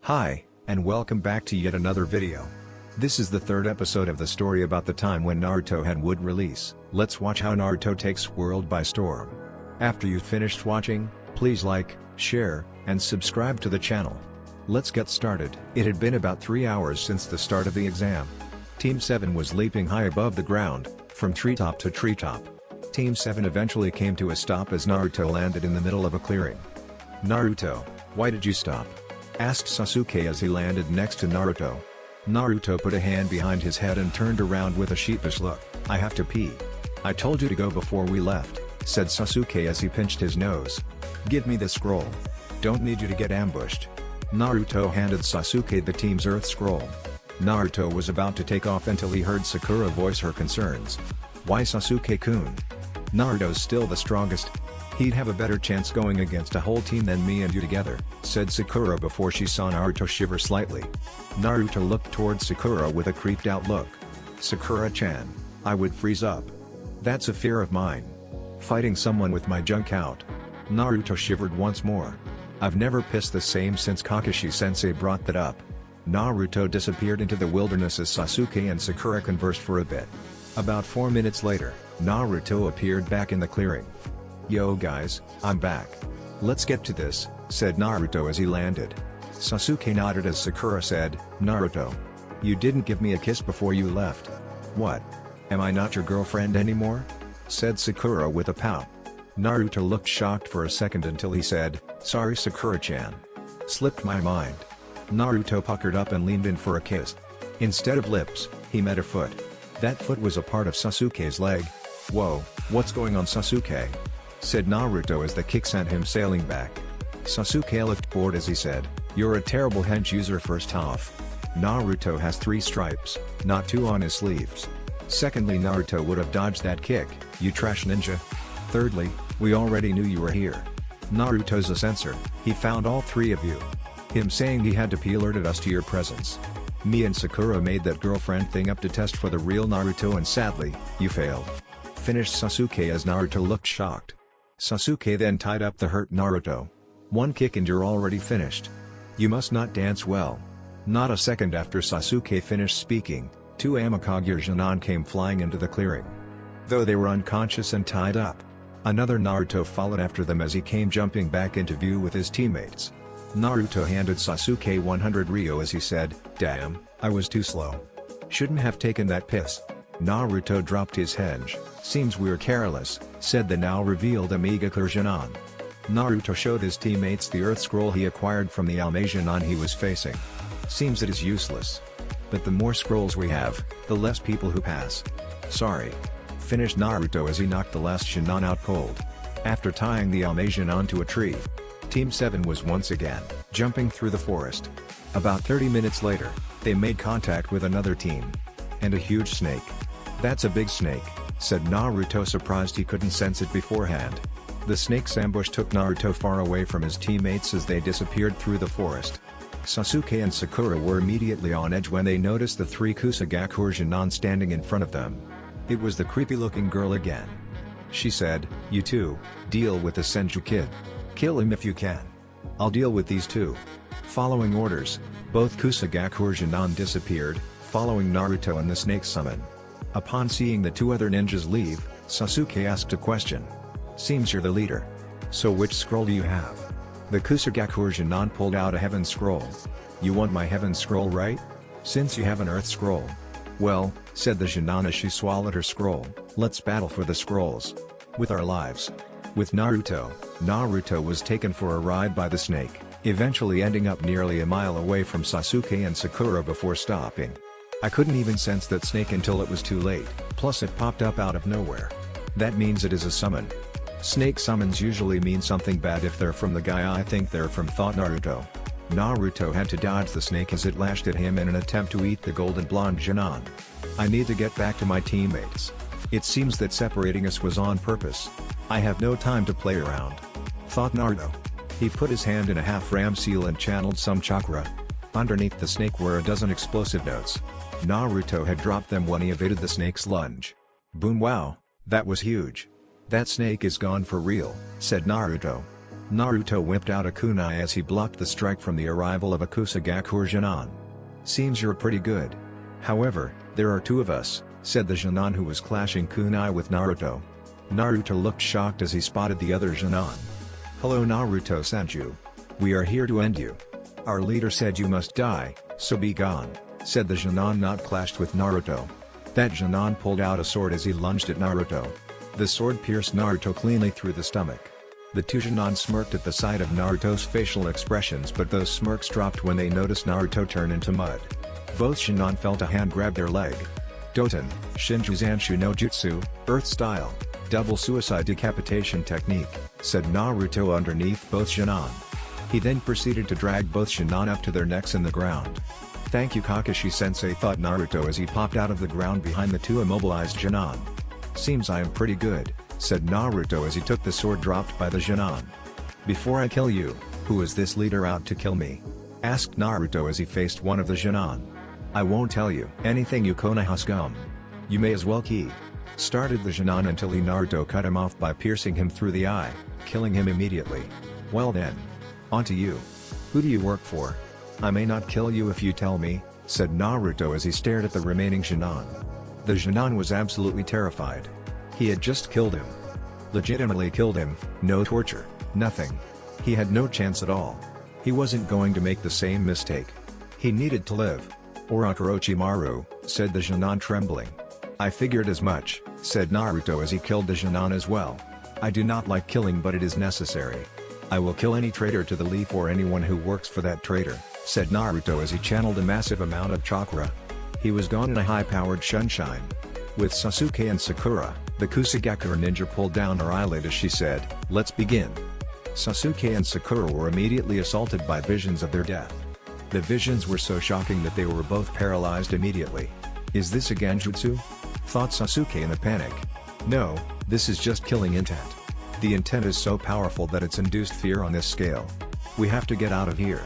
Hi, and welcome back to yet another video. This is the third episode of the story about the time when Naruto had would release. Let's watch how Naruto takes world by storm. After you've finished watching, please like, share, and subscribe to the channel. Let's get started. It had been about 3 hours since the start of the exam. Team 7 was leaping high above the ground, from treetop to treetop. Team 7 eventually came to a stop as Naruto landed in the middle of a clearing. "Naruto, why did you stop?" asked Sasuke as he landed next to Naruto. Naruto put a hand behind his head and turned around with a sheepish look. "I have to pee." "I told you to go before we left," said Sasuke as he pinched his nose. "Give me the scroll. Don't need you to get ambushed." Naruto handed Sasuke the team's Earth Scroll. Naruto was about to take off until he heard Sakura voice her concerns. "Why Sasuke-kun? Naruto's still the strongest. He'd have a better chance going against a whole team than me and you together," said Sakura before she saw Naruto shiver slightly. Naruto looked towards Sakura with a creeped out look. "Sakura-chan, I would freeze up. That's a fear of mine. Fighting someone with my junk out." Naruto shivered once more. "I've never pissed the same since Kakashi-sensei brought that up." Naruto disappeared into the wilderness as Sasuke and Sakura conversed for a bit. About 4 minutes later, Naruto appeared back in the clearing. "Yo guys, I'm back. Let's get to this," said Naruto as he landed. Sasuke nodded as Sakura said, "Naruto, you didn't give me a kiss before you left." "What? Am I not your girlfriend anymore?" said Sakura with a pout. Naruto looked shocked for a second until he said, "Sorry Sakura-chan. Slipped my mind." Naruto puckered up and leaned in for a kiss. Instead of lips, he met a foot. That foot was a part of Sasuke's leg. "Whoa, what's going on Sasuke?" said Naruto as the kick sent him sailing back. Sasuke looked bored as he said, "You're a terrible hench user. First off, Naruto has 3 stripes, not 2 on his sleeves. Secondly, Naruto would have dodged that kick, you trash ninja. Thirdly, we already knew you were here. Naruto's a censor, he found all 3 of you. Him saying he had to pee alerted us to your presence. Me and Sakura made that girlfriend thing up to test for the real Naruto and sadly, you failed," finished Sasuke as Naruto looked shocked. Sasuke then tied up the hurt Naruto. "1 kick and you're already finished. You must not dance well." Not a second after Sasuke finished speaking, 2 Namikaze Genin came flying into the clearing. Though they were unconscious and tied up, another Naruto followed after them as he came jumping back into view with his teammates. Naruto handed Sasuke 100 Ryo as he said, "Damn, I was too slow. Shouldn't have taken that piss." Naruto dropped his henge. "Seems we're careless," said the now revealed Amiga Genin. Naruto showed his teammates the Earth Scroll he acquired from the Ame Genin he was facing. "Seems it is useless. But the more scrolls we have, the less people who pass." "Sorry," finished Naruto as he knocked the last Genin out cold. After tying the Ame Genin to a tree, Team 7 was once again jumping through the forest. About 30 minutes later, they made contact with another team. "And a huge snake. That's a big snake," said Naruto, surprised he couldn't sense it beforehand. The snake's ambush took Naruto far away from his teammates as they disappeared through the forest. Sasuke and Sakura were immediately on edge when they noticed the 3 Kusagaku Genin standing in front of them. It was the creepy-looking girl again. She said, "You two, deal with the Senju kid. Kill him if you can. I'll deal with these 2. Following orders, both Kusagaku Genin disappeared, following Naruto and the snake summon. Upon seeing the 2 other ninjas leave, Sasuke asked a question. "Seems you're the leader. So which scroll do you have?" The Kusagaku Genin pulled out a heaven scroll. "You want my heaven scroll, right? Since you have an earth scroll." "Well," said the Genin as she swallowed her scroll, "let's battle for the scrolls. With our lives." With Naruto, Naruto was taken for a ride by the snake, eventually ending up nearly a mile away from Sasuke and Sakura before stopping. "I couldn't even sense that snake until it was too late, plus it popped up out of nowhere. That means it is a summon. Snake summons usually mean something bad if they're from the guy I think they're from," thought Naruto. Naruto had to dodge the snake as it lashed at him in an attempt to eat the golden blonde Genin. "I need to get back to my teammates. It seems that separating us was on purpose. I have no time to play around," thought Naruto. He put his hand in a half-ram seal and channeled some chakra. Underneath the snake were a dozen explosive notes. Naruto had dropped them when he evaded the snake's lunge. "Boom! Wow, that was huge. That snake is gone for real," said Naruto. Naruto whipped out a kunai as he blocked the strike from the arrival of a Kusagaku Genin. Seems you're pretty good. However, there are two of us, said the Genin who was clashing kunai with Naruto. Naruto looked shocked as he spotted the other Genin. Hello Naruto Sanju. We are here to end you. Our leader said you must die, so be gone, said the Genin not clashed with Naruto. That Genin pulled out a sword as he lunged at Naruto. The sword pierced Naruto cleanly through the stomach. The two Genin smirked at the sight of Naruto's facial expressions, but those smirks dropped when they noticed Naruto turn into mud. Both Genin felt a hand grab their leg. Doton, Shinjuzanshu no Jutsu, Earth Style, Double Suicide Decapitation Technique, said Naruto underneath both Genin. He then proceeded to drag both Genin up to their necks in the ground. Thank you Kakashi-sensei, thought Naruto as he popped out of the ground behind the two immobilized Genin. Seems I am pretty good, said Naruto as he took the sword dropped by the Genin. Before I kill you, who is this leader out to kill me? Asked Naruto as he faced one of the Genin. I won't tell you anything you Konoha scum. You may as well key. Started the Genin until Naruto cut him off by piercing him through the eye, killing him immediately. Well then. On to you. Who do you work for? I may not kill you if you tell me, said Naruto as he stared at the remaining Genin. The Genin was absolutely terrified. He had just killed him. Legitimately killed him, no torture, nothing. He had no chance at all. He wasn't going to make the same mistake. He needed to live. Orochimaru, said the Genin trembling. I figured as much, said Naruto as he killed the Genin as well. I do not like killing, but it is necessary. I will kill any traitor to the leaf or anyone who works for that traitor, said Naruto as he channeled a massive amount of chakra. He was gone in a high-powered sunshine. With Sasuke and Sakura, the Kusagaku ninja pulled down her eyelid as she said, let's begin. Sasuke and Sakura were immediately assaulted by visions of their death. The visions were so shocking that they were both paralyzed immediately. Is this a genjutsu? Thought Sasuke in a panic. No, this is just killing intent. The intent is so powerful that it's induced fear on this scale. We have to get out of here.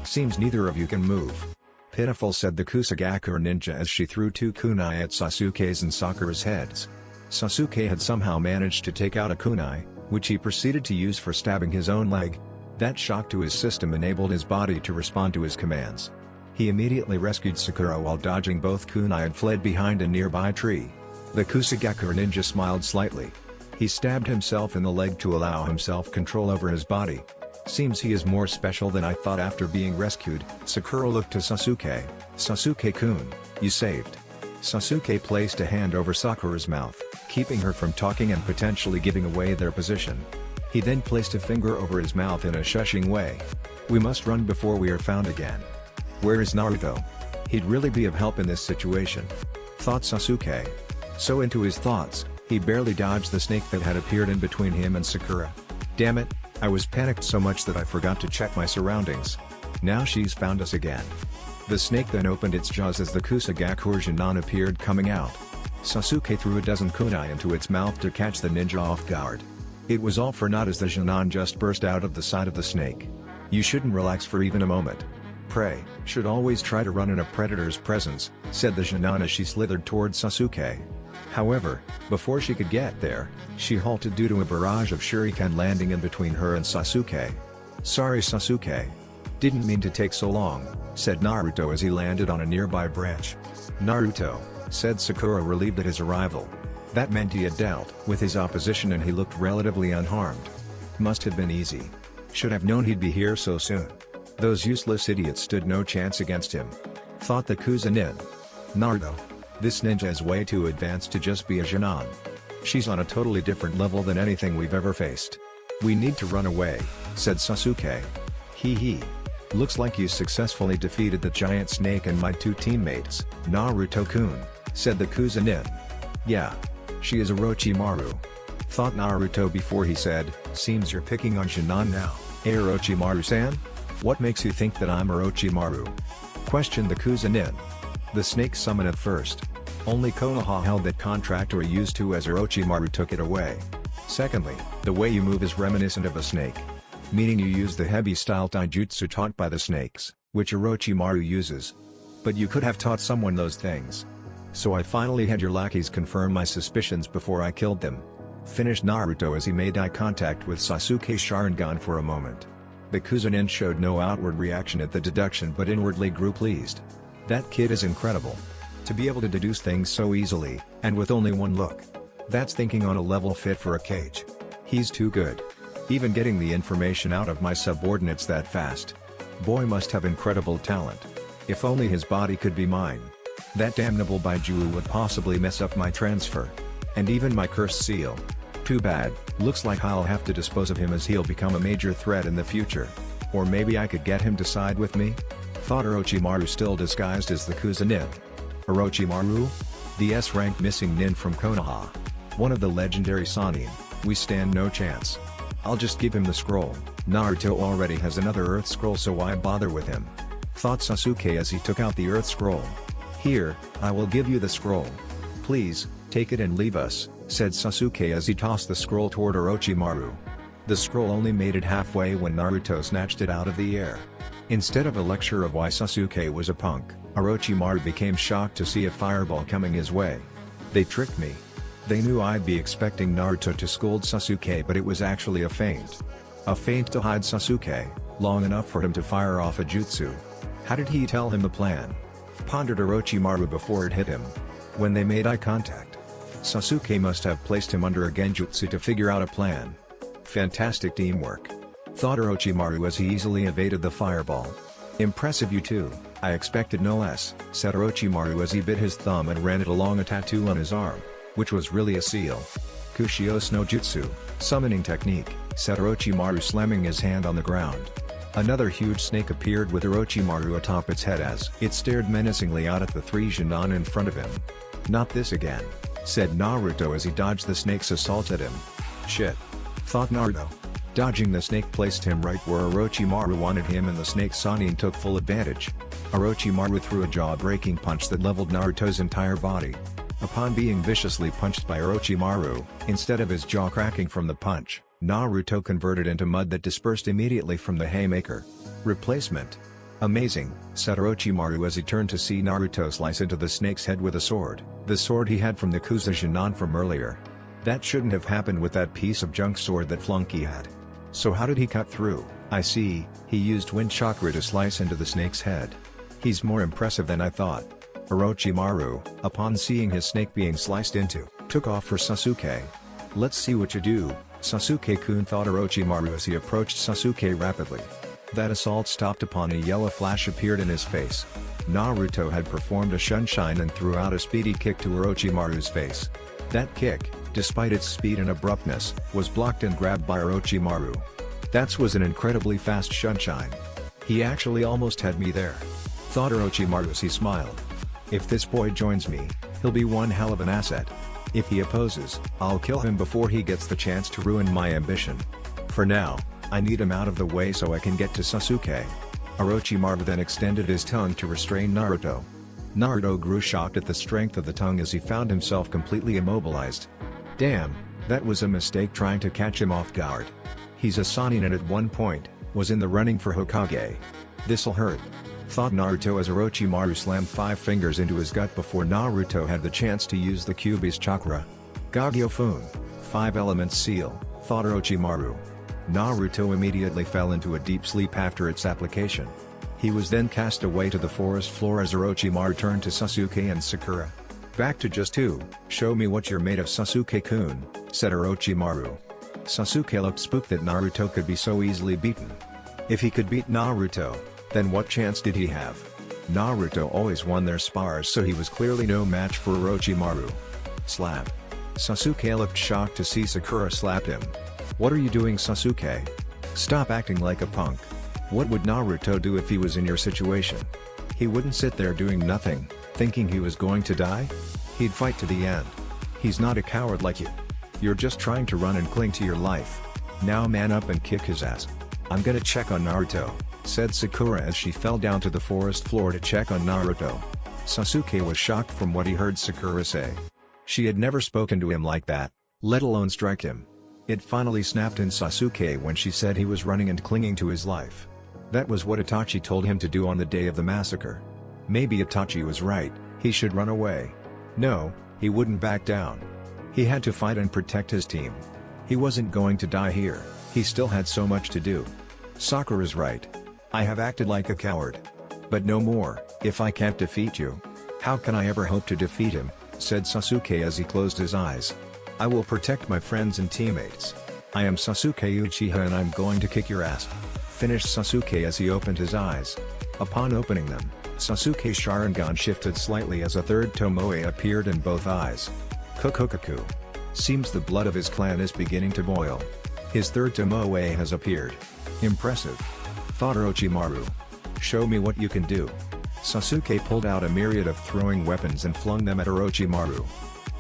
Seems neither of you can move. Pitiful, said the Kusagaku ninja as she threw two kunai at Sasuke's and Sakura's heads. Sasuke had somehow managed to take out a kunai, which he proceeded to use for stabbing his own leg. That shock to his system enabled his body to respond to his commands. He immediately rescued Sakura while dodging both kunai and fled behind a nearby tree. The Kusagaku ninja smiled slightly. He stabbed himself in the leg to allow himself control over his body. Seems he is more special than I thought. After being rescued, Sakura looked to Sasuke. Sasuke-kun, you saved. Sasuke placed a hand over Sakura's mouth, keeping her from talking and potentially giving away their position. He then placed a finger over his mouth in a shushing way. We must run before we are found again. Where is Naruto? He'd really be of help in this situation, thought Sasuke. So into his thoughts, he barely dodged the snake that had appeared in between him and Sakura. Damn it, I was panicked so much that I forgot to check my surroundings. Now she's found us again. The snake then opened its jaws as the Kusagaku Genin appeared coming out. Sasuke threw a dozen kunai into its mouth to catch the ninja off guard. It was all for naught as the Genin just burst out of the side of the snake. You shouldn't relax for even a moment. Prey should always try to run in a predator's presence, said the Genin as she slithered towards Sasuke. However, before she could get there, she halted due to a barrage of shuriken landing in between her and Sasuke. Sorry Sasuke. Didn't mean to take so long, said Naruto as he landed on a nearby branch. Naruto, said Sakura, relieved at his arrival. That meant he had dealt with his opposition and he looked relatively unharmed. Must have been easy. Should have known he'd be here so soon. Those useless idiots stood no chance against him, thought the Kuzanin. Naruto. This ninja is way too advanced to just be a Genin. She's on a totally different level than anything we've ever faced. We need to run away, said Sasuke. Hee. Looks like you successfully defeated the giant snake and my two teammates, Naruto-kun, said the Kuzanin. Yeah. She is Orochimaru, thought Naruto before he said, seems you're picking on Genin now, Orochimaru-san? What makes you think that I'm Orochimaru? Questioned the Kuzanin. The snake summoned first. Only Konoha held that contract or used to as Orochimaru took it away. Secondly, the way you move is reminiscent of a snake. Meaning you use the heavy style taijutsu taught by the snakes, which Orochimaru uses. But you could have taught someone those things. So I finally had your lackeys confirm my suspicions before I killed them. finished Naruto as he made eye contact with Sasuke's Sharingan for a moment. The Kuzunin showed no outward reaction at the deduction but inwardly grew pleased. That kid is incredible. To be able to deduce things so easily, and with only one look. That's thinking on a level fit for a Kage. He's too good. Even getting the information out of my subordinates that fast. Boy must have incredible talent. If only his body could be mine. That damnable Baijiu would possibly mess up my transfer. And even my cursed seal. Too bad, looks like I'll have to dispose of him as he'll become a major threat in the future. Or maybe I could get him to side with me? Thought Orochimaru still disguised as the Kuzunin. Orochimaru? The S-rank missing nin from Konoha. One of the legendary Sannin, we stand no chance. I'll just give him the scroll, Naruto already has another Earth Scroll so why bother with him? Thought Sasuke as he took out the Earth Scroll. Here, I will give you the scroll. Please, take it and leave us, said Sasuke as he tossed the scroll toward Orochimaru. The scroll only made it halfway when Naruto snatched it out of the air. Instead of a lecture of why Sasuke was a punk, Orochimaru became shocked to see a fireball coming his way. They tricked me. They knew I'd be expecting Naruto to scold Sasuke but it was actually a feint. A feint to hide Sasuke, long enough for him to fire off a jutsu. How did he tell him the plan? Pondered Orochimaru before it hit him. When they made eye contact, Sasuke must have placed him under a genjutsu to figure out a plan. Fantastic teamwork. Thought Orochimaru as he easily evaded the fireball. Impressive you too, I expected no less, said Orochimaru as he bit his thumb and ran it along a tattoo on his arm, which was really a seal. Kushios no Jutsu, summoning technique, said Orochimaru slamming his hand on the ground. Another huge snake appeared with Orochimaru atop its head as it stared menacingly out at the three Genin in front of him. Not this again, said Naruto as he dodged the snake's assault at him. Shit. Thought Naruto. Dodging the snake placed him right where Orochimaru wanted him and the snake Sannin took full advantage. Orochimaru threw a jaw-breaking punch that leveled Naruto's entire body. Upon being viciously punched by Orochimaru, instead of his jaw cracking from the punch, Naruto converted into mud that dispersed immediately from the haymaker. Replacement. Amazing, said Orochimaru as he turned to see Naruto slice into the snake's head with a sword, the sword he had from the Kuzunin from earlier. That shouldn't have happened with that piece of junk sword that Flunky had. So how did he cut through? I see, he used wind chakra to slice into the snake's head. He's more impressive than I thought. Orochimaru, upon seeing his snake being sliced into, took off for Sasuke. Let's see what you do, Sasuke-kun, thought Orochimaru as he approached Sasuke rapidly. That assault stopped upon a yellow flash appeared in his face. Naruto had performed a shunshine and threw out a speedy kick to Orochimaru's face. That kick, despite its speed and abruptness, was blocked and grabbed by Orochimaru. That was an incredibly fast shunshine. He actually almost had me there. Thought Orochimaru as he smiled. If this boy joins me, he'll be one hell of an asset. If he opposes, I'll kill him before he gets the chance to ruin my ambition. For now, I need him out of the way so I can get to Sasuke. Orochimaru then extended his tongue to restrain Naruto. Naruto grew shocked at the strength of the tongue as he found himself completely immobilized. Damn, that was a mistake trying to catch him off guard. He's a Sannin and at one point, was in the running for Hokage. This'll hurt. Thought Naruto as Orochimaru slammed 5 fingers into his gut before Naruto had the chance to use the Kyuubi's chakra. Gagyo-fun, 5 elements seal, thought Orochimaru. Naruto immediately fell into a deep sleep after its application. He was then cast away to the forest floor as Orochimaru turned to Sasuke and Sakura. Back to just 2, show me what you're made of, Sasuke-kun, said Orochimaru. Sasuke looked spooked that Naruto could be so easily beaten. If he could beat Naruto, then what chance did he have? Naruto always won their spars so he was clearly no match for Orochimaru. Slap. Sasuke looked shocked to see Sakura slap him. What are you doing, Sasuke? Stop acting like a punk. What would Naruto do if he was in your situation? He wouldn't sit there doing nothing, thinking he was going to die? He'd fight to the end. He's not a coward like you. You're just trying to run and cling to your life. Now man up and kick his ass. I'm gonna check on Naruto, said Sakura as she fell down to the forest floor to check on Naruto. Sasuke was shocked from what he heard Sakura say. She had never spoken to him like that, let alone strike him. It finally snapped in Sasuke when she said he was running and clinging to his life. That was what Itachi told him to do on the day of the massacre. Maybe Itachi was right, he should run away. No, he wouldn't back down. He had to fight and protect his team. He wasn't going to die here, he still had so much to do. Sakura's right. I have acted like a coward. But no more, if I can't defeat you. How can I ever hope to defeat him, said Sasuke as he closed his eyes. I will protect my friends and teammates. I am Sasuke Uchiha and I'm going to kick your ass. Finished Sasuke as he opened his eyes. Upon opening them, Sasuke's Sharingan shifted slightly as a third Tomoe appeared in both eyes. Kokokaku. Seems the blood of his clan is beginning to boil. His third Tomoe has appeared. Impressive. Thought Orochimaru. Show me what you can do. Sasuke pulled out a myriad of throwing weapons and flung them at Orochimaru.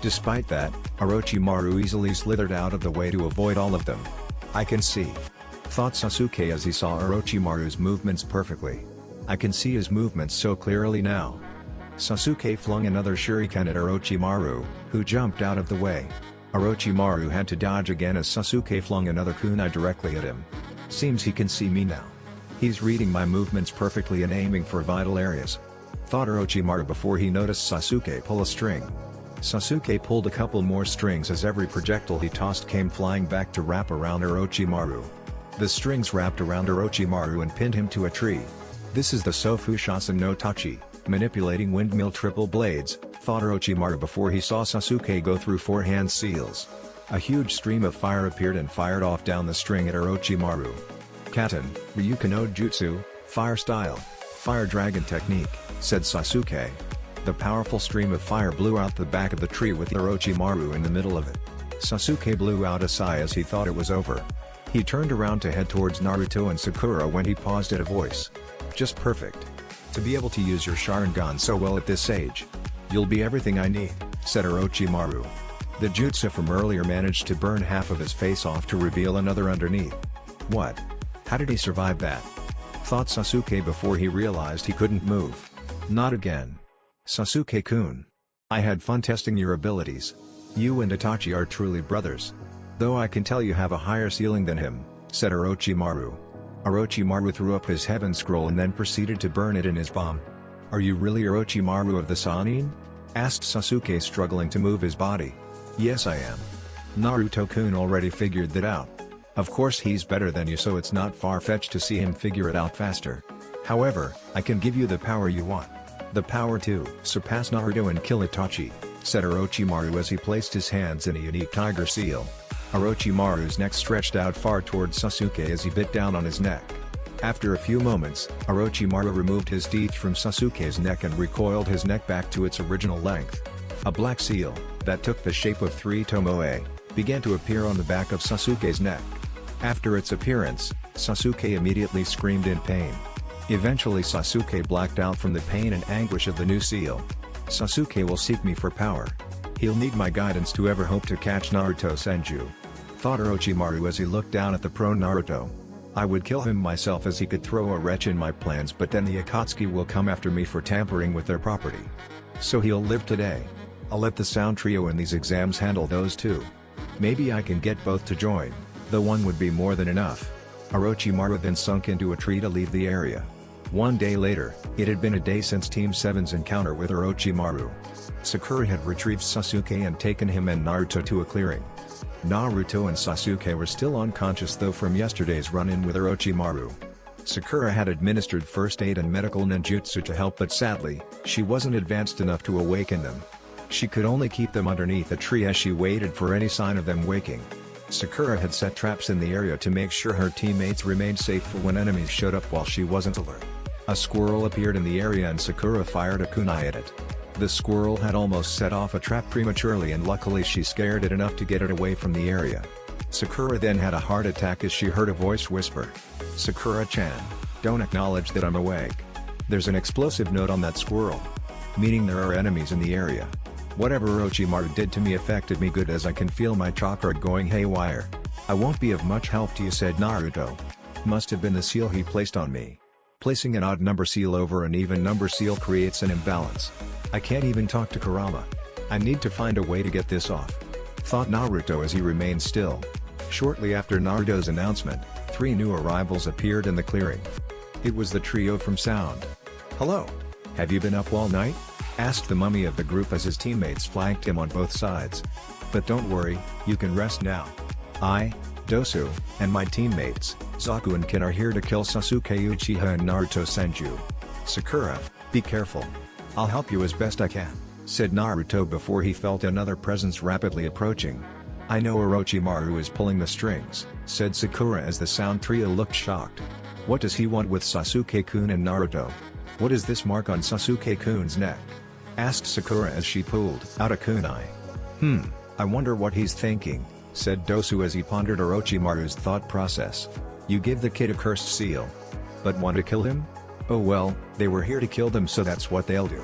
Despite that, Orochimaru easily slithered out of the way to avoid all of them. I can see. Thought Sasuke as he saw Orochimaru's movements perfectly. I can see his movements so clearly now. Sasuke flung another shuriken at Orochimaru, who jumped out of the way. Orochimaru had to dodge again as Sasuke flung another kunai directly at him. Seems he can see me now. He's reading my movements perfectly and aiming for vital areas. Thought Orochimaru before he noticed Sasuke pull a string. Sasuke pulled a couple more strings as every projectile he tossed came flying back to wrap around Orochimaru. The strings wrapped around Orochimaru and pinned him to a tree. This is the Sofu Shasen no Tachi, manipulating windmill triple blades, thought Orochimaru before he saw Sasuke go through four hand seals. A huge stream of fire appeared and fired off down the string at Orochimaru. Katen, Ryuken no Jutsu, Fire Style, Fire Dragon Technique, said Sasuke. The powerful stream of fire blew out the back of the tree with Orochimaru in the middle of it. Sasuke blew out a sigh as he thought it was over. He turned around to head towards Naruto and Sakura when he paused at a voice. Just perfect. To be able to use your Sharingan so well at this age. You'll be everything I need, said Orochimaru. The jutsu from earlier managed to burn half of his face off to reveal another underneath. What? How did he survive that? Thought Sasuke before he realized he couldn't move. Not again. Sasuke-kun. I had fun testing your abilities. You and Itachi are truly brothers. Though I can tell you have a higher ceiling than him, said Orochimaru. Orochimaru threw up his heaven scroll and then proceeded to burn it in his palm. Are you really Orochimaru of the Sannin? Asked Sasuke struggling to move his body. Yes I am. Naruto-kun already figured that out. Of course he's better than you so it's not far-fetched to see him figure it out faster. However, I can give you the power you want. The power to surpass Naruto and kill Itachi, said Orochimaru as he placed his hands in a unique tiger seal. Orochimaru's neck stretched out far towards Sasuke as he bit down on his neck. After a few moments, Orochimaru removed his teeth from Sasuke's neck and recoiled his neck back to its original length. A black seal, that took the shape of three tomoe, began to appear on the back of Sasuke's neck. After its appearance, Sasuke immediately screamed in pain. Eventually Sasuke blacked out from the pain and anguish of the new seal. Sasuke will seek me for power. He'll need my guidance to ever hope to catch Naruto Senju. Thought Orochimaru as he looked down at the pro Naruto. I would kill him myself as he could throw a wrench in my plans but then the Akatsuki will come after me for tampering with their property. So he'll live today. I'll let the Sound Trio in these exams handle those two. Maybe I can get both to join, though one would be more than enough. Orochimaru then sunk into a tree to leave the area. One day later, it had been a day since Team 7's encounter with Orochimaru. Sakura had retrieved Sasuke and taken him and Naruto to a clearing. Naruto and Sasuke were still unconscious though from yesterday's run-in with Orochimaru. Sakura had administered first aid and medical ninjutsu to help but sadly, she wasn't advanced enough to awaken them. She could only keep them underneath a tree as she waited for any sign of them waking. Sakura had set traps in the area to make sure her teammates remained safe for when enemies showed up while she wasn't alert. A squirrel appeared in the area and Sakura fired a kunai at it. The squirrel had almost set off a trap prematurely and luckily she scared it enough to get it away from the area. Sakura then had a heart attack as she heard a voice whisper. Sakura-chan, don't acknowledge that I'm awake. There's an explosive note on that squirrel. Meaning there are enemies in the area. Whatever Orochimaru did to me affected me good as I can feel my chakra going haywire. I won't be of much help to you, said Naruto. Must have been the seal he placed on me. Placing an odd number seal over an even number seal creates an imbalance. I can't even talk to Kurama. I need to find a way to get this off. Thought Naruto as he remained still. Shortly after Naruto's announcement, 3 new arrivals appeared in the clearing. It was the trio from Sound. Hello. Have you been up all night? Asked the mummy of the group as his teammates flanked him on both sides. But don't worry, you can rest now. I, Dosu, and my teammates, Zaku and Kin are here to kill Sasuke Uchiha and Naruto Senju. Sakura, be careful. I'll help you as best I can, said Naruto before he felt another presence rapidly approaching. I know Orochimaru is pulling the strings, said Sakura as the sound trio looked shocked. What does he want with Sasuke-kun and Naruto? What is this mark on Sasuke-kun's neck? Asked Sakura as she pulled out a kunai. I wonder what he's thinking, said Dosu as he pondered Orochimaru's thought process. You give the kid a cursed seal. But want to kill him? Oh well, they were here to kill them, so that's what they'll do.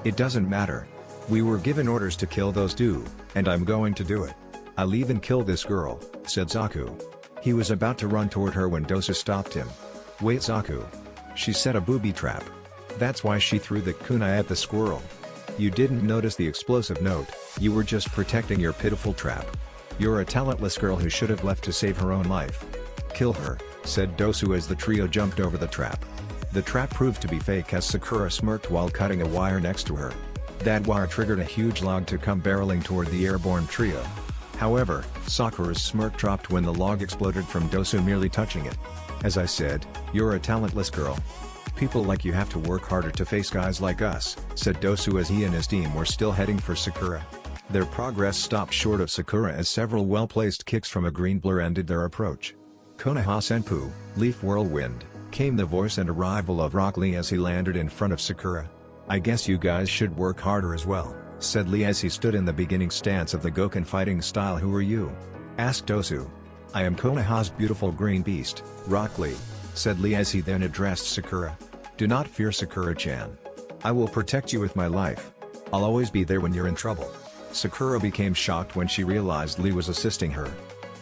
It doesn't matter. We were given orders to kill those two, and I'm going to do it. I'll even kill this girl, said Zaku. He was about to run toward her when Dosu stopped him. Wait, Zaku. She set a booby trap. That's why she threw the kunai at the squirrel. You didn't notice the explosive note, you were just protecting your pitiful trap. You're a talentless girl who should have left to save her own life. Kill her, said Dosu as the trio jumped over the trap. The trap proved to be fake as Sakura smirked while cutting a wire next to her. That wire triggered a huge log to come barreling toward the airborne trio. However, Sakura's smirk dropped when the log exploded from Dosu merely touching it. As I said, you're a talentless girl. People like you have to work harder to face guys like us, said Dosu as he and his team were still heading for Sakura. Their progress stopped short of Sakura as several well-placed kicks from a green blur ended their approach. Konoha Senpu, Leaf Whirlwind, came the voice and arrival of Rock Lee as he landed in front of Sakura. I guess you guys should work harder as well, said Lee as he stood in the beginning stance of the Goken fighting style. Who are you? Asked Dosu. I am Konoha's beautiful green beast, Rock Lee, said Lee as he then addressed Sakura. Do not fear, Sakura-chan. I will protect you with my life. I'll always be there when you're in trouble. Sakura became shocked when she realized Lee was assisting her.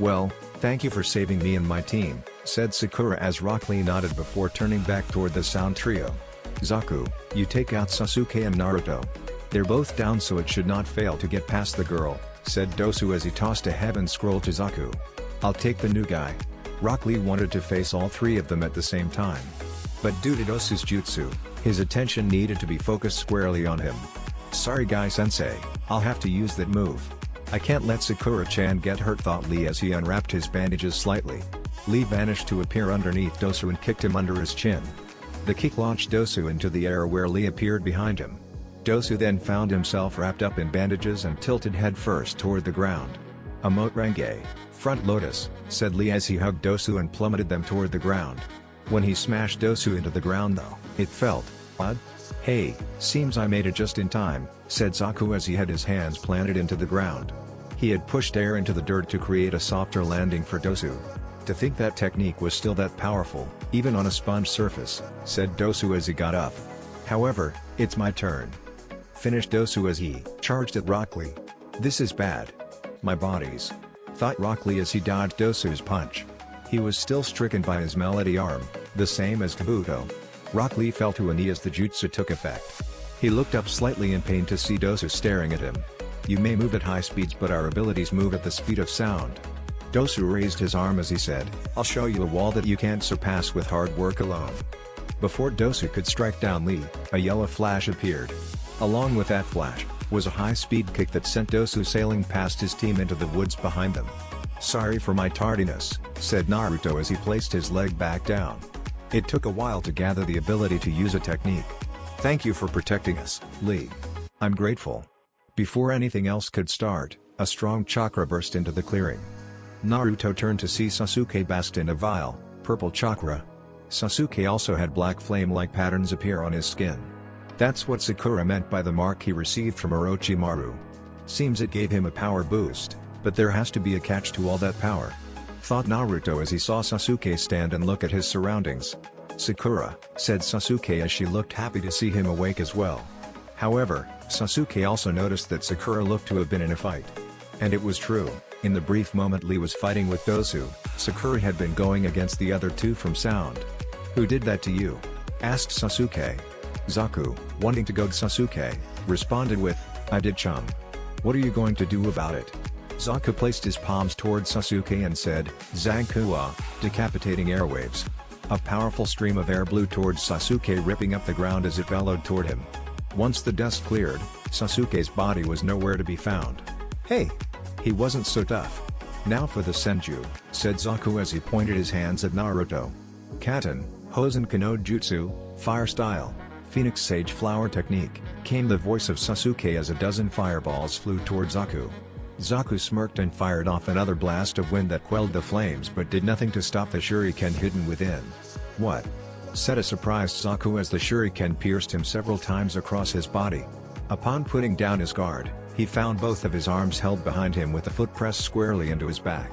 Well, thank you for saving me and my team, said Sakura as Rock Lee nodded before turning back toward the sound trio. Zaku, you take out Sasuke and Naruto. They're both down, so it should not fail to get past the girl, said Dosu as he tossed a heaven scroll to Zaku. I'll take the new guy. Rock Lee wanted to face all three of them at the same time. But due to Dosu's jutsu, his attention needed to be focused squarely on him. Sorry guy-sensei, I'll have to use that move. I can't let Sakura-chan get hurt, thought Lee as he unwrapped his bandages slightly. Lee vanished to appear underneath Dosu and kicked him under his chin. The kick launched Dosu into the air where Lee appeared behind him. Dosu then found himself wrapped up in bandages and tilted headfirst toward the ground. Emote Renge, front lotus, said Lee as he hugged Dosu and plummeted them toward the ground. When he smashed Dosu into the ground though, it felt odd. Hey, seems I made it just in time, said Zaku as he had his hands planted into the ground. He had pushed air into the dirt to create a softer landing for Dosu. To think that technique was still that powerful, even on a sponge surface, said Dosu as he got up. However, it's my turn. Finished Dosu as he charged at Rock Lee. This is bad. My bodies. Thought Rock Lee as he dodged Dosu's punch. He was still stricken by his melody arm, the same as Kabuto. Rock Lee fell to a knee as the jutsu took effect. He looked up slightly in pain to see Dosu staring at him. You may move at high speeds, but our abilities move at the speed of sound. Dosu raised his arm as he said, I'll show you a wall that you can't surpass with hard work alone. Before Dosu could strike down Lee, a yellow flash appeared. Along with that flash, was a high-speed kick that sent Dosu sailing past his team into the woods behind them. Sorry for my tardiness, said Naruto as he placed his leg back down. It took a while to gather the ability to use a technique. Thank you for protecting us, Lee. I'm grateful. Before anything else could start, a strong chakra burst into the clearing. Naruto turned to see Sasuke basked in a vile, purple chakra. Sasuke also had black flame-like patterns appear on his skin. That's what Sakura meant by the mark he received from Orochimaru. Seems it gave him a power boost, but there has to be a catch to all that power. Thought Naruto as he saw Sasuke stand and look at his surroundings. Sakura, said Sasuke as she looked happy to see him awake as well. However, Sasuke also noticed that Sakura looked to have been in a fight. And it was true, in the brief moment Lee was fighting with Dosu, Sakura had been going against the other two from sound. Who did that to you? Asked Sasuke. Zaku, wanting to goad Sasuke, responded with, I did, chum. What are you going to do about it? Zaku placed his palms towards Sasuke and said, Zagkua, decapitating airwaves. A powerful stream of air blew towards Sasuke, ripping up the ground as it bellowed toward him. Once the dust cleared, Sasuke's body was nowhere to be found. Hey! He wasn't so tough. Now for the senju, said Zaku as he pointed his hands at Naruto. Katen, Hosen Kano Jutsu, Fire Style, Phoenix Sage Flower Technique, came the voice of Sasuke as a dozen fireballs flew toward Zaku. Zaku smirked and fired off another blast of wind that quelled the flames but did nothing to stop the shuriken hidden within. What? Said a surprised Zaku as the shuriken pierced him several times across his body. Upon putting down his guard, he found both of his arms held behind him with the foot pressed squarely into his back.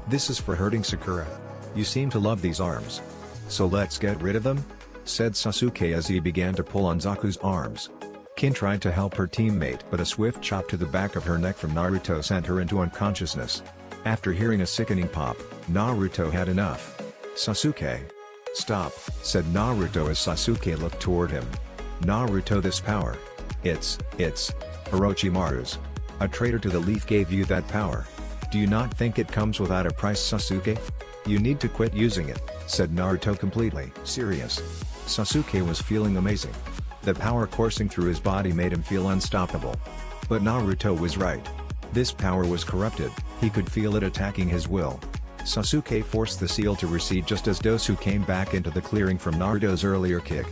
This is for hurting Sakura. You seem to love these arms. So let's get rid of them? Said Sasuke as he began to pull on Zaku's arms. Kin tried to help her teammate but a swift chop to the back of her neck from Naruto sent her into unconsciousness. After hearing a sickening pop, Naruto had enough. Sasuke. Stop, said Naruto as Sasuke looked toward him. Naruto, this power. It's Orochimaru's. A traitor to the leaf gave you that power. Do you not think it comes without a price, Sasuke? You need to quit using it, said Naruto completely serious. Sasuke was feeling amazing. The power coursing through his body made him feel unstoppable. But Naruto was right. This power was corrupted, he could feel it attacking his will. Sasuke forced the seal to recede just as Dosu came back into the clearing from Naruto's earlier kick.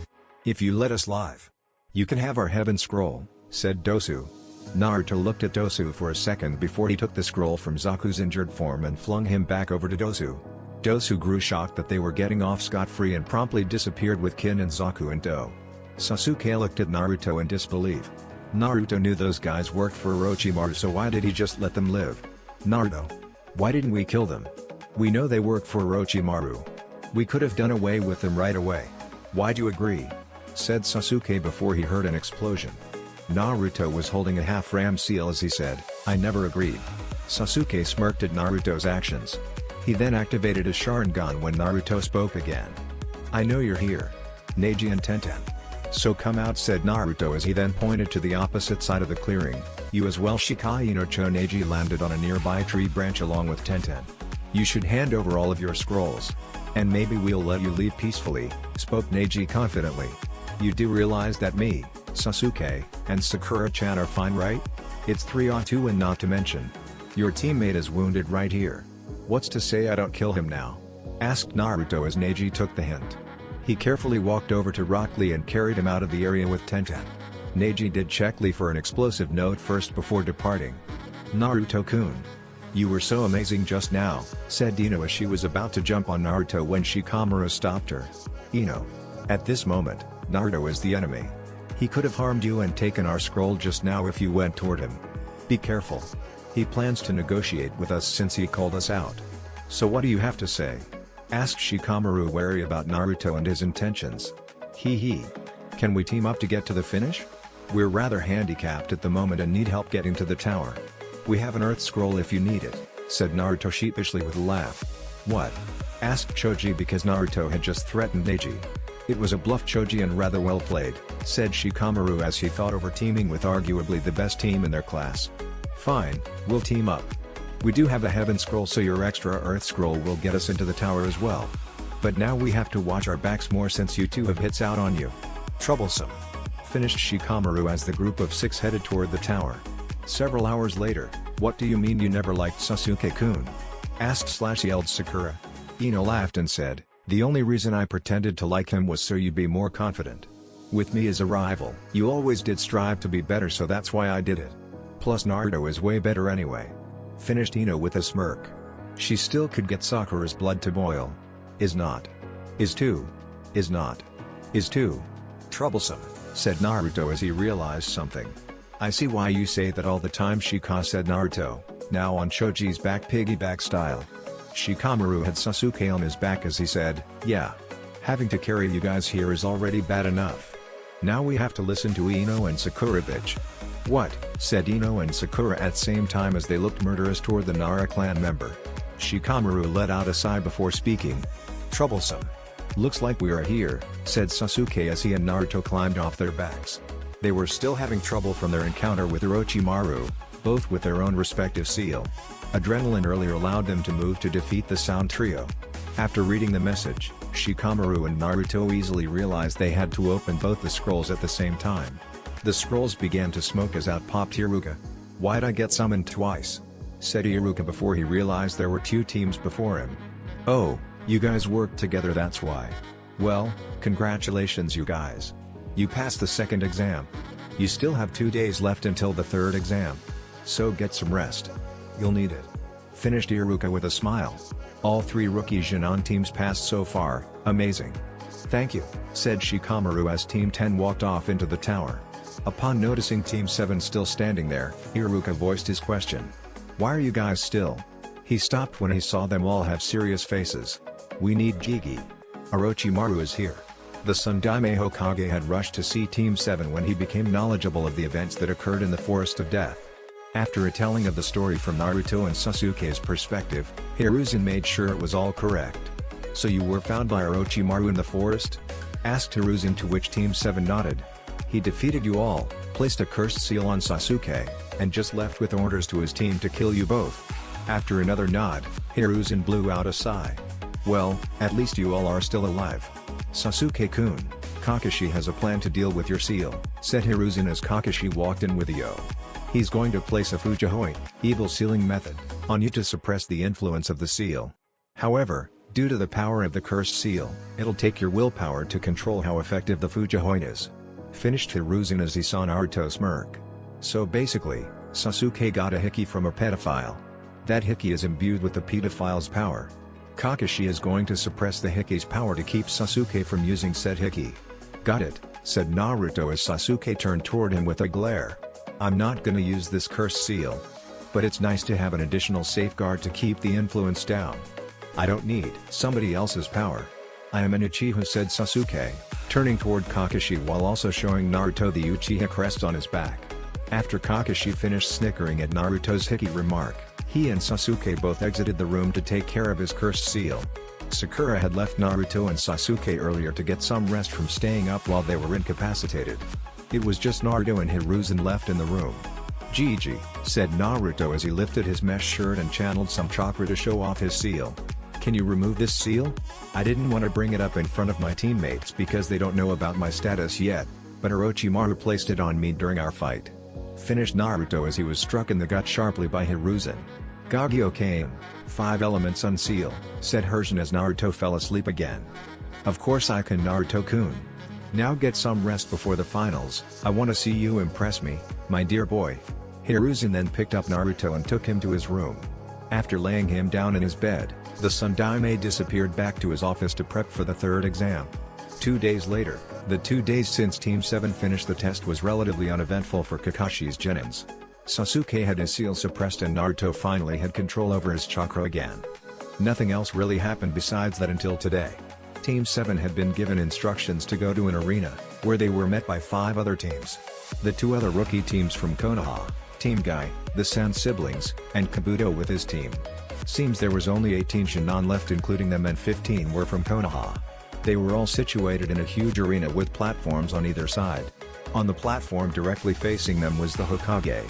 If you let us live, you can have our heaven scroll, said Dosu. Naruto looked at Dosu for a second before he took the scroll from Zaku's injured form and flung him back over to Dosu. Dosu grew shocked that they were getting off scot-free and promptly disappeared with Kin and Zaku and Do. Sasuke looked at Naruto in disbelief. Naruto knew those guys worked for Orochimaru, so why did he just let them live? Naruto. Why didn't we kill them? We know they work for Orochimaru. We could have done away with them right away. Why'd you agree? Said Sasuke before he heard an explosion. Naruto was holding a half-ram seal as he said, I never agreed. Sasuke smirked at Naruto's actions. He then activated a Sharingan when Naruto spoke again. I know you're here. Neji and Tenten. So come out, said Naruto as he then pointed to the opposite side of the clearing. You as well, Shikai no Cho. Neji landed on a nearby tree branch along with Tenten. You should hand over all of your scrolls. And maybe we'll let you leave peacefully, spoke Neji confidently. You do realize that me, Sasuke, and Sakura-chan are fine, right? It's 3-on-2 and not to mention, your teammate is wounded right here. What's to say I don't kill him now? Asked Naruto as Neji took the hint. He carefully walked over to Rock Lee and carried him out of the area with Tenten. Neji did check Lee for an explosive note first before departing. Naruto-kun. You were so amazing just now, said Ino as she was about to jump on Naruto when Shikamaru stopped her. Ino. At this moment, Naruto is the enemy. He could have harmed you and taken our scroll just now if you went toward him. Be careful. He plans to negotiate with us since he called us out. So what do you have to say? Asked Shikamaru, wary about Naruto and his intentions. Hee. Can we team up to get to the finish? We're rather handicapped at the moment and need help getting to the tower. We have an earth scroll if you need it, said Naruto sheepishly with a laugh. What? Asked Choji because Naruto had just threatened Neji. It was a bluff, Choji, and rather well played, said Shikamaru as he thought over teaming with arguably the best team in their class. Fine, we'll team up. We do have a heaven scroll, so your extra earth scroll will get us into the tower as well. But now we have to watch our backs more since you two have hits out on you. Troublesome. Finished Shikamaru as the group of 6 headed toward the tower. Several hours later, what do you mean you never liked Sasuke-kun? Yelled Sakura. Ino laughed and said, the only reason I pretended to like him was so you'd be more confident. With me as a rival, you always did strive to be better, so that's why I did it. Plus Naruto is way better anyway. Finished Ino with a smirk. She still could get Sakura's blood to boil. Is not. Is too. Is not. Is too. Troublesome, said Naruto as he realized something. I see why you say that all the time, Shika, said Naruto, now on Choji's back piggyback style. Shikamaru had Sasuke on his back as he said, yeah. Having to carry you guys here is already bad enough. Now we have to listen to Ino and Sakura, bitch. What? Said Ino and Sakura at same time as they looked murderous toward the Nara clan member. Shikamaru let out a sigh before speaking. Troublesome. Looks like we are here, said Sasuke as he and Naruto climbed off their backs. They were still having trouble from their encounter with Orochimaru, both with their own respective seal. Adrenaline earlier allowed them to move to defeat the Sound Trio. After reading the message, Shikamaru and Naruto easily realized they had to open both the scrolls at the same time. The scrolls began to smoke as out popped Hiruka. Why'd I get summoned twice? said Iruka before he realized there were 2 teams before him. "Oh, you guys worked together, that's why. Well, congratulations you guys. You passed the 2nd exam. You still have 2 days left until the 3rd exam. So get some rest. You'll need it," finished Iruka with a smile. "All 3 rookie Jinan teams passed so far, amazing." "Thank you," said Shikamaru as Team 10 walked off into the tower. Upon noticing Team 7 still standing there, Iruka voiced his question. "Why are you guys still?" He stopped when he saw them all have serious faces. "We need Jigi. Orochimaru is here." The Sundaime Hokage had rushed to see Team 7 when he became knowledgeable of the events that occurred in the Forest of Death. After a telling of the story from Naruto and Sasuke's perspective, Hiruzen made sure it was all correct. "So you were found by Orochimaru in the forest?" asked Hiruzen, to which Team 7 nodded. "He defeated you all, placed a cursed seal on Sasuke, and just left with orders to his team to kill you both." After another nod, Hiruzen blew out a sigh. "Well, at least you all are still alive. Sasuke-kun, Kakashi has a plan to deal with your seal," said Hiruzen as Kakashi walked in with Io. "He's going to place a Fujihoin, evil sealing method, on you to suppress the influence of the seal. However, due to the power of the cursed seal, it'll take your willpower to control how effective the Fujihoin is," finished Hiruzen as he saw Naruto smirk. "So basically, Sasuke got a hiki from a pedophile. That hiki is imbued with the pedophile's power. Kakashi is going to suppress the hiki's power to keep Sasuke from using said hiki." "Got it," said Naruto as Sasuke turned toward him with a glare. "I'm not gonna use this cursed seal. But it's nice to have an additional safeguard to keep the influence down. I don't need somebody else's power. I am an Uchiha," said Sasuke, turning toward Kakashi while also showing Naruto the Uchiha crest on his back. After Kakashi finished snickering at Naruto's hiki remark, he and Sasuke both exited the room to take care of his cursed seal. Sakura had left Naruto and Sasuke earlier to get some rest from staying up while they were incapacitated. It was just Naruto and Hiruzen left in the room. "Gigi," said Naruto as he lifted his mesh shirt and channeled some chakra to show off his seal. "Can you remove this seal? I didn't want to bring it up in front of my teammates because they don't know about my status yet, but Orochimaru placed it on me during our fight," finished Naruto as he was struck in the gut sharply by Hiruzen. "Gagyo came, 5 elements unseal," said Hiruzen as Naruto fell asleep again. "Of course I can, Naruto-kun. Now get some rest before the finals. I want to see you impress me, my dear boy." Hiruzen then picked up Naruto and took him to his room. After laying him down in his bed, the Sundaime disappeared back to his office to prep for the 3rd exam. 2 days later, the 2 days since Team 7 finished the test was relatively uneventful for Kakashi's Genins. Sasuke had his seal suppressed and Naruto finally had control over his chakra again. Nothing else really happened besides that until today. Team 7 had been given instructions to go to an arena, where they were met by 5 other teams. The 2 other rookie teams from Konoha, Team Guy, the San siblings, and Kabuto with his team. Seems there was only 18 Shinan left including them and 15 were from Konoha. They were all situated in a huge arena with platforms on either side. On the platform directly facing them was the Hokage.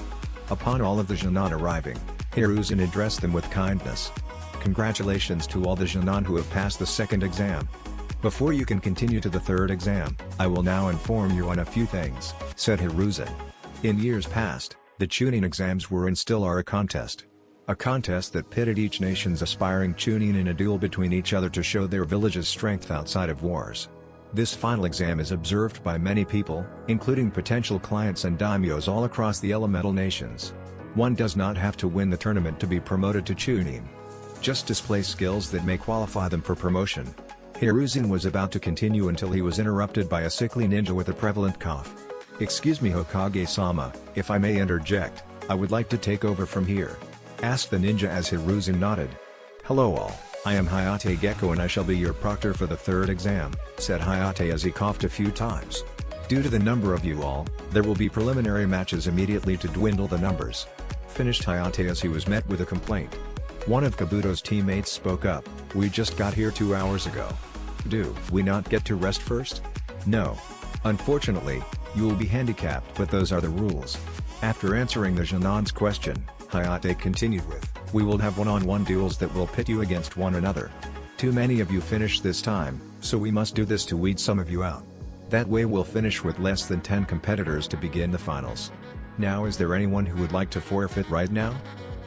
Upon all of the Shinan arriving, Hiruzen addressed them with kindness. "Congratulations to all the Shinan who have passed the 2nd exam. Before you can continue to the 3rd exam, I will now inform you on a few things," said Hiruzen. In years past, the Chunin exams were and still are a contest. A contest that pitted each nation's aspiring Chunin in a duel between each other to show their village's strength outside of wars. This final exam is observed by many people, including potential clients and daimyos all across the elemental nations. One does not have to win the tournament to be promoted to Chunin. Just display skills that may qualify them for promotion. Hiruzen was about to continue until he was interrupted by a sickly ninja with a prevalent cough. "Excuse me Hokage-sama, if I may interject, I would like to take over from here," asked the ninja as Hiruzen nodded. "Hello all, I am Hayate Gecko and I shall be your proctor for the 3rd exam," said Hayate as he coughed a few times. "Due to the number of you all, there will be preliminary matches immediately to dwindle the numbers," finished Hayate as he was met with a complaint. One of Kabuto's teammates spoke up, "We just got here 2 hours ago. Do we not get to rest first?" "No. Unfortunately, you will be handicapped but those are the rules." After answering the Shinan's question, Hayate continued with, "We will have one-on-one duels that will pit you against one another. Too many of you finished this time, so we must do this to weed some of you out. That way we'll finish with less than 10 competitors to begin the finals. Now is there anyone who would like to forfeit right now?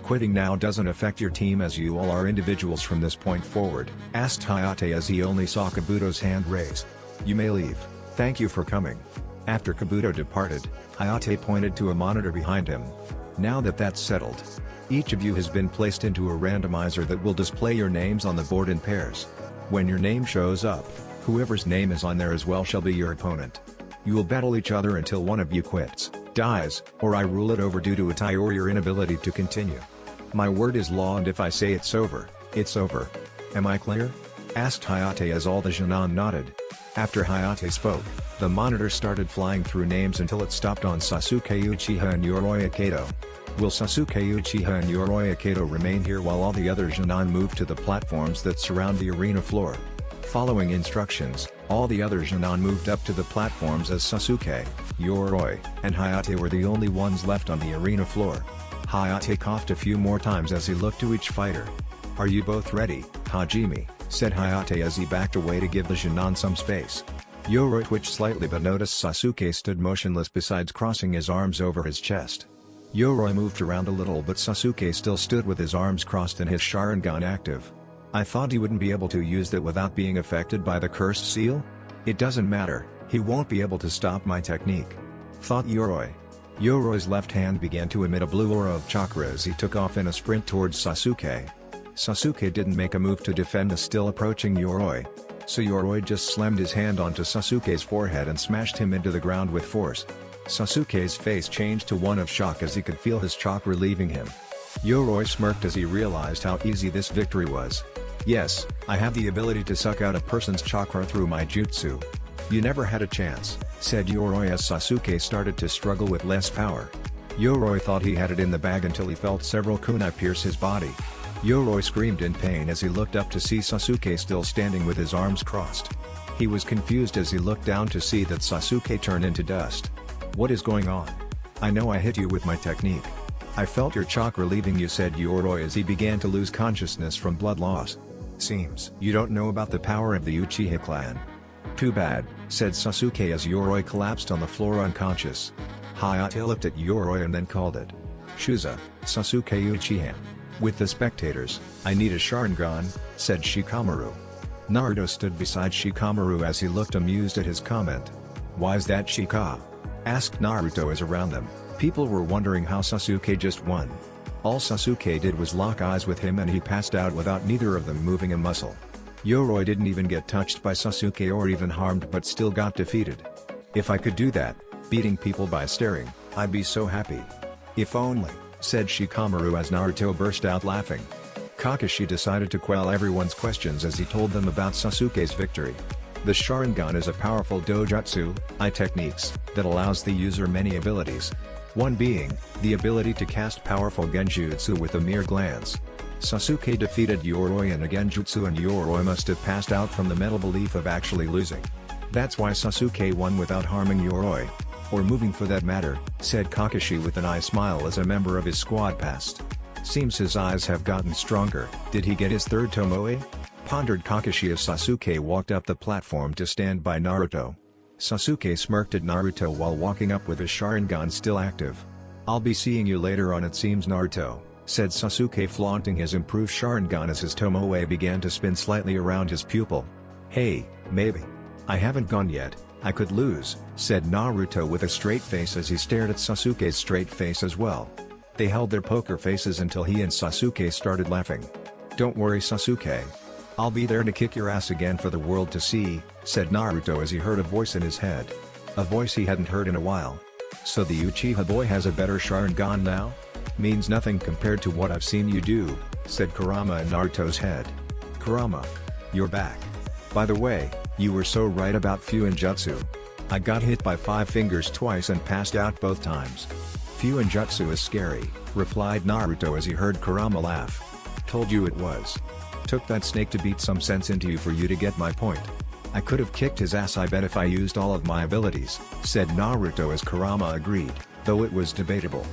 quitting now doesn't affect your team as you all are individuals from this point forward?" asked Hayate as he only saw Kabuto's hand raise. "You may leave, thank you for coming." After Kabuto departed, Hayate pointed to a monitor behind him. "Now that that's settled, each of you has been placed into a randomizer that will display your names on the board in pairs. When your name shows up, whoever's name is on there as well shall be your opponent. You will battle each other until one of you quits, dies, or I rule it over due to a tie or your inability to continue. My word is law, and if I say it's over, it's over. Am I clear?" asked Hayate as all the Jonin nodded. After Hayate spoke, the monitor started flying through names until it stopped on Sasuke Uchiha and Yoroi Kato. "Will Sasuke Uchiha and Yoroi Kato remain here while all the other Jonin move to the platforms that surround the arena floor?" Following instructions, all the other Jonin moved up to the platforms as Sasuke, Yoroi, and Hayate were the only ones left on the arena floor. Hayate coughed a few more times as he looked to each fighter. "Are you both ready, Hajime?" said Hayate as he backed away to give the Jonin some space. Yoroi twitched slightly but noticed Sasuke stood motionless besides crossing his arms over his chest. Yoroi moved around a little but Sasuke still stood with his arms crossed and his Sharingan active. "I thought he wouldn't be able to use that without being affected by the cursed seal? It doesn't matter, he won't be able to stop my technique," thought Yoroi. Yoroi's left hand began to emit a blue aura of chakra as he took off in a sprint towards Sasuke. Sasuke didn't make a move to defend the still approaching Yoroi. So Yoroi just slammed his hand onto Sasuke's forehead and smashed him into the ground with force. Sasuke's face changed to one of shock as he could feel his chakra leaving him. Yoroi smirked as he realized how easy this victory was. "Yes, I have the ability to suck out a person's chakra through my jutsu. You never had a chance," said Yoroi as Sasuke started to struggle with less power. Yoroi thought he had it in the bag until he felt several kunai pierce his body. Yoroi screamed in pain as he looked up to see Sasuke still standing with his arms crossed. He was confused as he looked down to see that Sasuke turned into dust. "What is going on? I know I hit you with my technique. I felt your chakra leaving you," said Yoroi as he began to lose consciousness from blood loss. "Seems you don't know about the power of the Uchiha clan. Too bad," said Sasuke as Yoroi collapsed on the floor unconscious. Hayate looked at Yoroi and then called it. "Shuza, Sasuke Uchiha. With the spectators, I need a Sharingan," said Shikamaru. Naruto stood beside Shikamaru as he looked amused at his comment. "Why's that, Shika?" asked Naruto as around them, people were wondering how Sasuke just won. All Sasuke did was lock eyes with him and he passed out without neither of them moving a muscle. Yoroi didn't even get touched by Sasuke or even harmed but still got defeated. "If I could do that, beating people by staring, I'd be so happy. If only," said Shikamaru as Naruto burst out laughing. Kakashi decided to quell everyone's questions as he told them about Sasuke's victory. The Sharingan is a powerful dojutsu, techniques, that allows the user many abilities. One being, the ability to cast powerful genjutsu with a mere glance. Sasuke defeated Yoroi in a genjutsu and Yoroi must have passed out from the mental belief of actually losing. That's why Sasuke won without harming Yoroi. Or moving for that matter, said Kakashi with an eye smile as a member of his squad passed. Seems his eyes have gotten stronger. Did he get his third Tomoe? Pondered Kakashi as Sasuke walked up the platform to stand by Naruto. Sasuke smirked at Naruto while walking up with his Sharingan still active. "I'll be seeing you later on, it seems, Naruto," said Sasuke flaunting his improved Sharingan as his Tomoe began to spin slightly around his pupil. "Hey, maybe. I haven't gone yet, I could lose," said Naruto with a straight face as he stared at Sasuke's straight face as well. They held their poker faces until he and Sasuke started laughing. "Don't worry, Sasuke. I'll be there to kick your ass again for the world to see," said Naruto as he heard a voice in his head. A voice he hadn't heard in a while. "So the Uchiha boy has a better Sharingan now? Means nothing compared to what I've seen you do," said Kurama in Naruto's head. "Kurama. You're back. By the way, you were so right about Fuinjutsu. I got hit by 5 fingers twice and passed out both times." "Fuinjutsu is scary," replied Naruto as he heard Kurama laugh. "Told you it was. Took that snake to beat some sense into you for you to get my point. I could have kicked his ass I bet if I used all of my abilities," said Naruto as Kurama agreed, though it was debatable.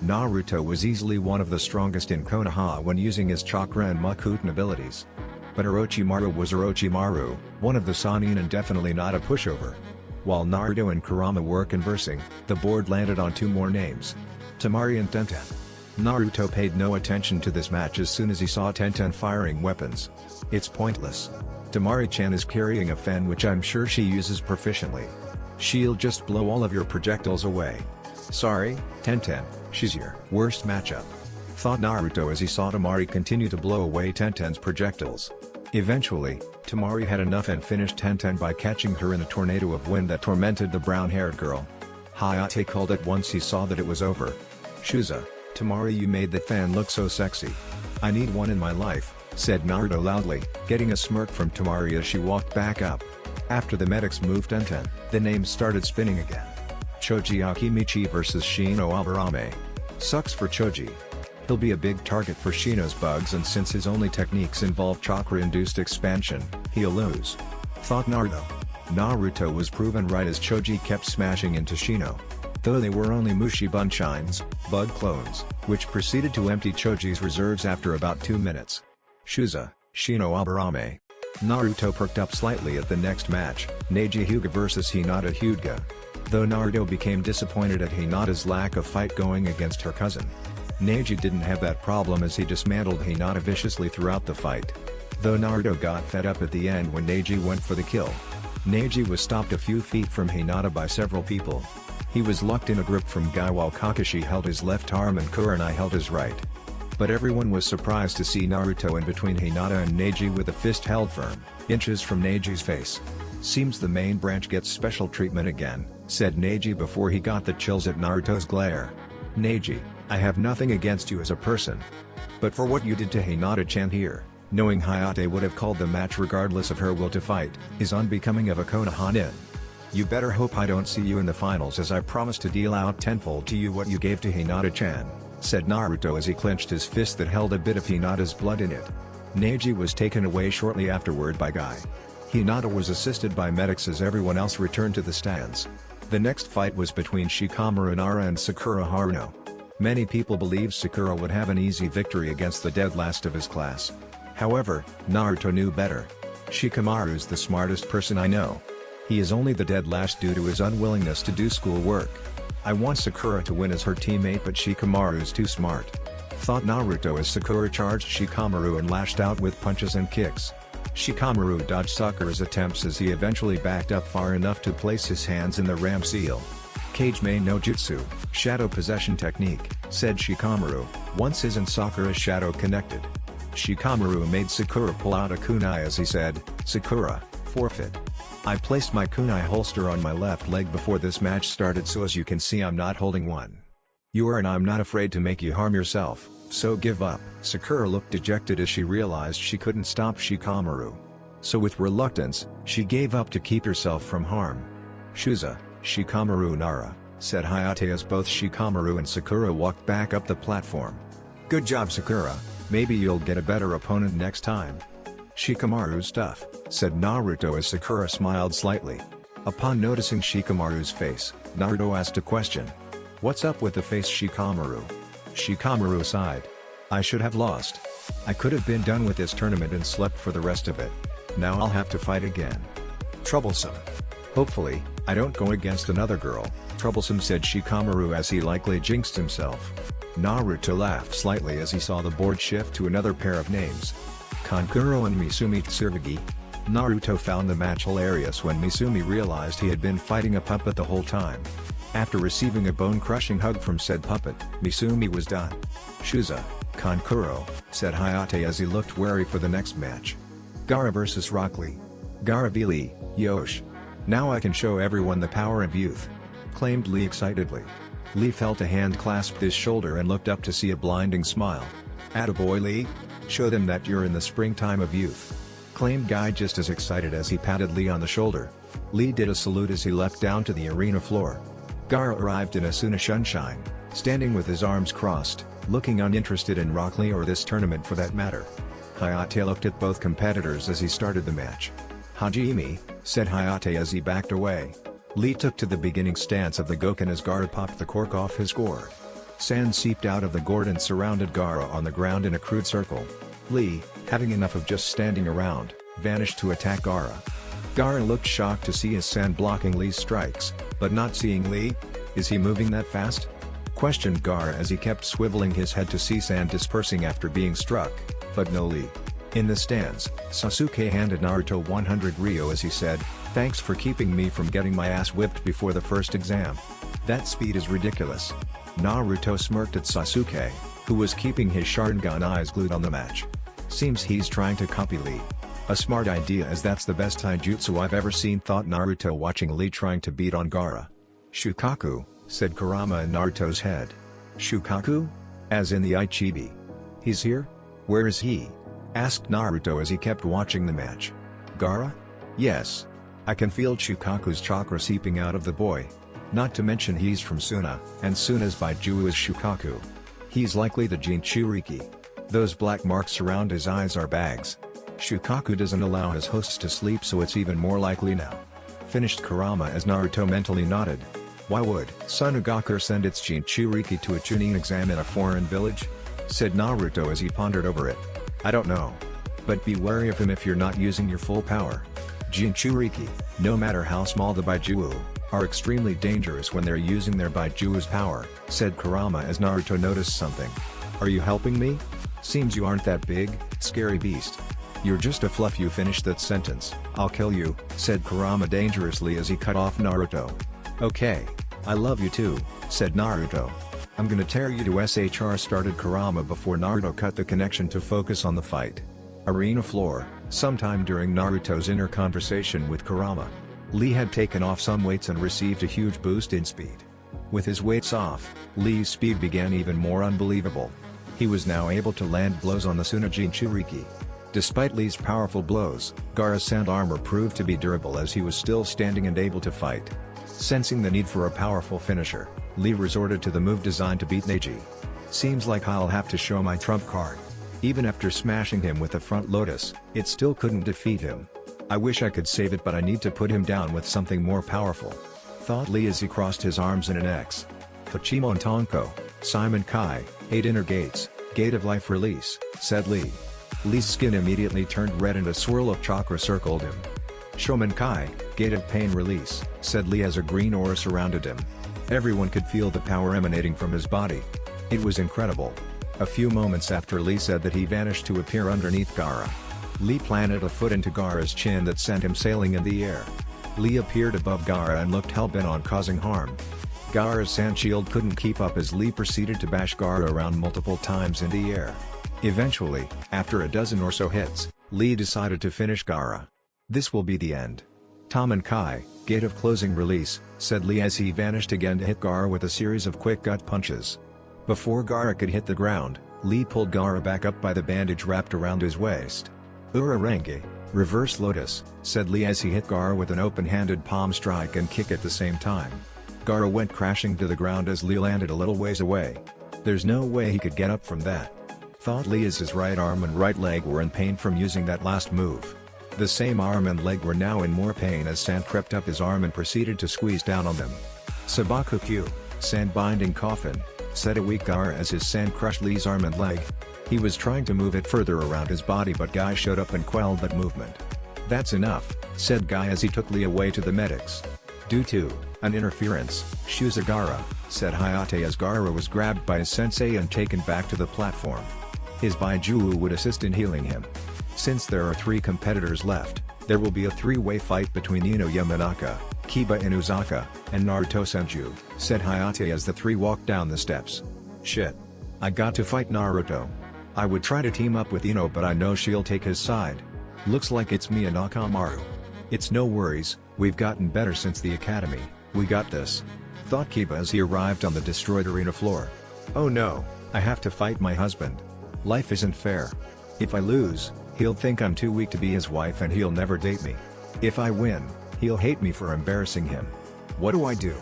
Naruto was easily one of the strongest in Konoha when using his chakra and Makuten abilities. But Orochimaru was Orochimaru, one of the Sannin and definitely not a pushover. While Naruto and Kurama were conversing, the board landed on 2 more names. Temari and Tenten. Naruto paid no attention to this match as soon as he saw Tenten firing weapons. It's pointless. Temari-chan is carrying a fan which I'm sure she uses proficiently. She'll just blow all of your projectiles away. Sorry, Tenten, she's your worst matchup. Thought Naruto as he saw Temari continue to blow away Tenten's projectiles. Eventually, Temari had enough and finished Tenten by catching her in a tornado of wind that tormented the brown-haired girl. Hayate called it once he saw that it was over. Shuza, Temari, you made that fan look so sexy. I need one in my life, said Naruto loudly, getting a smirk from Temari as she walked back up. After the medics moved Tenten, the names started spinning again. Choji Akimichi vs Shino Aburame. Sucks for Choji. He'll be a big target for Shino's bugs, and since his only techniques involve chakra-induced expansion, he'll lose. Thought Naruto. Naruto was proven right as Choji kept smashing into Shino. Though they were only Mushi Bunshines, bug clones, which proceeded to empty Choji's reserves after about 2 minutes. Shuza, Shino Aburame. Naruto perked up slightly at the next match, Neji Hyuga vs Hinata Hyuga. Though Naruto became disappointed at Hinata's lack of fight going against her cousin. Neji didn't have that problem as he dismantled Hinata viciously throughout the fight. Though Naruto got fed up at the end when Neji went for the kill. Neji was stopped a few feet from Hinata by several people. He was locked in a grip from Guy while Kakashi held his left arm and Kurenai held his right. But everyone was surprised to see Naruto in between Hinata and Neji with a fist held firm, inches from Neji's face. Seems the main branch gets special treatment again, said Neji before he got the chills at Naruto's glare. Neji, I have nothing against you as a person. But for what you did to Hinata-chan here, knowing Hayate would have called the match regardless of her will to fight, is unbecoming of a Konoha-nin. You better hope I don't see you in the finals, as I promise to deal out tenfold to you what you gave to Hinata-chan, said Naruto as he clenched his fist that held a bit of Hinata's blood in it. Neji was taken away shortly afterward by Guy. Hinata was assisted by medics as everyone else returned to the stands. The next fight was between Shikamaru Nara and Sakura Haruno. Many people believed Sakura would have an easy victory against the dead last of his class. However, Naruto knew better. Shikamaru's the smartest person I know. He is only the dead last due to his unwillingness to do school work. I want Sakura to win as her teammate, but Shikamaru's too smart. Thought Naruto as Sakura charged Shikamaru and lashed out with punches and kicks. Shikamaru dodged Sakura's attempts as he eventually backed up far enough to place his hands in the ram seal. Kage Mei no Jutsu, shadow possession technique, said Shikamaru, once his and Sakura's shadow connected. Shikamaru made Sakura pull out a kunai as he said, Sakura, forfeit. I placed my kunai holster on my left leg before this match started, so as you can see I'm not holding one. You are, and I'm not afraid to make you harm yourself, so give up. Sakura looked dejected as she realized she couldn't stop Shikamaru. So with reluctance, she gave up to keep herself from harm. Shuza, Shikamaru Nara, said Hayate as both Shikamaru and Sakura walked back up the platform. Good job, Sakura, maybe you'll get a better opponent next time. Shikamaru's tough, said Naruto as Sakura smiled slightly. Upon noticing Shikamaru's face, Naruto asked a question. What's up with the face, Shikamaru? Shikamaru sighed. I should have lost. I could have been done with this tournament and slept for the rest of it. Now I'll have to fight again. Troublesome. Hopefully, I don't go against another girl, troublesome, said Shikamaru as he likely jinxed himself. Naruto laughed slightly as he saw the board shift to another pair of names. Kankuro and Misumi Tsuragi. Naruto found the match hilarious when Misumi realized he had been fighting a puppet the whole time. After receiving a bone-crushing hug from said puppet, Misumi was done. Shuza, Kankuro, said Hayate as he looked wary for the next match. Gaara vs Rock Lee. Gaara v Lee, Yosh. Now I can show everyone the power of youth, claimed Lee excitedly. Lee felt a hand clasp his shoulder and looked up to see a blinding smile. Attaboy Lee, show them that you're in the springtime of youth, claimed Guy just as excited as he patted Lee on the shoulder. Lee did a salute as he leapt down to the arena floor. Gaara arrived in Asuna Sunshine, standing with his arms crossed, looking uninterested in Rock Lee or this tournament for that matter. Hayate looked at both competitors as he started the match. Hajime, said Hayate as he backed away. Lee took to the beginning stance of the Goken as Gaara popped the cork off his gourd. Sand seeped out of the gourd and surrounded Gaara on the ground in a crude circle. Lee, having enough of just standing around, vanished to attack Gaara. Gaara looked shocked to see his sand blocking Lee's strikes, but not seeing Lee. Is he moving that fast? ? questioned Gaara as he kept swiveling his head to see sand dispersing after being struck, but no Lee. In the stands, Sasuke handed Naruto 100 Ryo as he said, "Thanks for keeping me from getting my ass whipped before the first exam. That speed is ridiculous." Naruto smirked at Sasuke, who was keeping his Sharingan eyes glued on the match. "Seems he's trying to copy Lee. A smart idea, as that's the best taijutsu I've ever seen," thought Naruto watching Lee trying to beat on Gaara. "Shukaku," said Kurama in Naruto's head. "Shukaku? As in the Ichibi. He's here? Where is he?" asked Naruto as he kept watching the match. "Gaara? Yes. I can feel Shukaku's chakra seeping out of the boy. Not to mention he's from Suna, and Suna's Baiju is Shukaku. He's likely the Jinchuriki. Those black marks around his eyes are bags. Shukaku doesn't allow his hosts to sleep, so it's even more likely now," finished Kurama as Naruto mentally nodded. "Why would Sunagaku send its Jinchuriki to a Chunin exam in a foreign village?" said Naruto as he pondered over it. "I don't know. But be wary of him if you're not using your full power. Jinchuriki, no matter how small the Baiju, are extremely dangerous when they're using their Baiju's power," said Kurama as Naruto noticed something. "Are you helping me? Seems you aren't that big, scary beast. You're just a fluff." "You finish that sentence, I'll kill you," said Kurama dangerously as he cut off Naruto. "Okay. I love you too," said Naruto. "I'm gonna tear you to SHR," started Kurama before Naruto cut the connection to focus on the fight. Arena floor, sometime during Naruto's inner conversation with Kurama. Lee had taken off some weights and received a huge boost in speed. With his weights off, Lee's speed began even more unbelievable. He was now able to land blows on the Suna Jinchuriki. Despite Lee's powerful blows, Gaara's sand armor proved to be durable as he was still standing and able to fight. Sensing the need for a powerful finisher, Lee resorted to the move designed to beat Neji. "Seems like I'll have to show my trump card. Even after smashing him with the front lotus, it still couldn't defeat him. I wish I could save it, but I need to put him down with something more powerful," thought Lee as he crossed his arms in an X. "Hachimon Tonko, Simon Kai, 8 inner gates, gate of life release," said Lee. Lee's skin immediately turned red and a swirl of chakra circled him. "Shomen Kai, gate of pain release," said Lee as a green aura surrounded him. Everyone could feel the power emanating from his body. It was incredible. A few moments after Lee said that, he vanished to appear underneath Gaara. Lee planted a foot into Gaara's chin that sent him sailing in the air. Lee appeared above Gaara and looked hell-bent on causing harm. Gaara's sand shield couldn't keep up as Lee proceeded to bash Gaara around multiple times in the air. Eventually, after a dozen or so hits, Lee decided to finish Gaara. "This will be the end." "Taman Kai, gate of closing release," said Lee as he vanished again to hit Gaara with a series of quick gut punches. Before Gaara could hit the ground, Lee pulled Gaara back up by the bandage wrapped around his waist. "Urarenge, reverse lotus," said Lee as he hit Gaara with an open-handed palm strike and kick at the same time. Gaara went crashing to the ground as Lee landed a little ways away. There's no way he could get up from that, thought Lee as his right arm and right leg were in pain from using that last move. The same arm and leg were now in more pain as sand crept up his arm and proceeded to squeeze down on them. "Sabaku-kyu, sand binding coffin," said a weak Gaara as his sand crushed Lee's arm and leg. He was trying to move it further around his body, but Guy showed up and quelled that movement. "That's enough," said Guy as he took Lee away to the medics. "Due to an interference, choose a Gaara," said Hayate as Gaara was grabbed by his sensei and taken back to the platform. His Baiju would assist in healing him. Since there are 3 competitors left, there will be a 3-way fight between Ino Yamanaka, Kiba Inuzaka, and Naruto Senju, said Hayate as the 3 walked down the steps. "Shit. I got to fight Naruto. I would try to team up with Ino, but I know she'll take his side. Looks like it's me and Akamaru. It's no worries, we've gotten better since the academy, we got this," thought Kiba as he arrived on the destroyed arena floor. "Oh no, I have to fight my husband. Life isn't fair. If I lose, he'll think I'm too weak to be his wife and he'll never date me. If I win, he'll hate me for embarrassing him. What do I do?"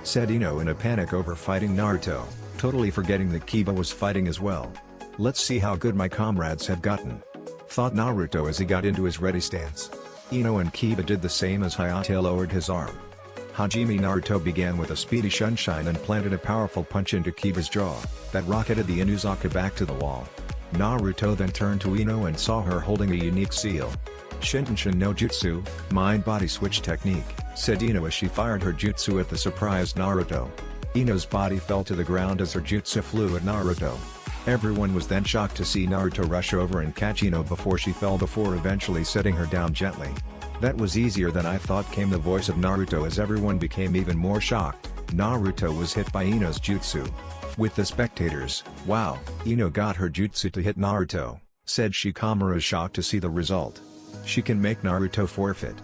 said Ino in a panic over fighting Naruto, totally forgetting that Kiba was fighting as well. "Let's see how good my comrades have gotten," thought Naruto as he got into his ready stance. Ino and Kiba did the same as Hayate lowered his arm. Hajime Naruto began with a speedy sunshine and planted a powerful punch into Kiba's jaw, that rocketed the Inuzaka back to the wall. Naruto then turned to Ino and saw her holding a unique seal. "Shintenshin no Jutsu, mind-body switch technique," said Ino as she fired her jutsu at the surprised Naruto. Ino's body fell to the ground as her jutsu flew at Naruto. Everyone was then shocked to see Naruto rush over and catch Ino before she fell before eventually setting her down gently. "That was easier than I thought," came the voice of Naruto as everyone became even more shocked. Naruto was hit by Ino's jutsu. With the spectators, "Wow, Ino got her jutsu to hit Naruto," said Shikamaru, shocked to see the result. "She can make Naruto forfeit."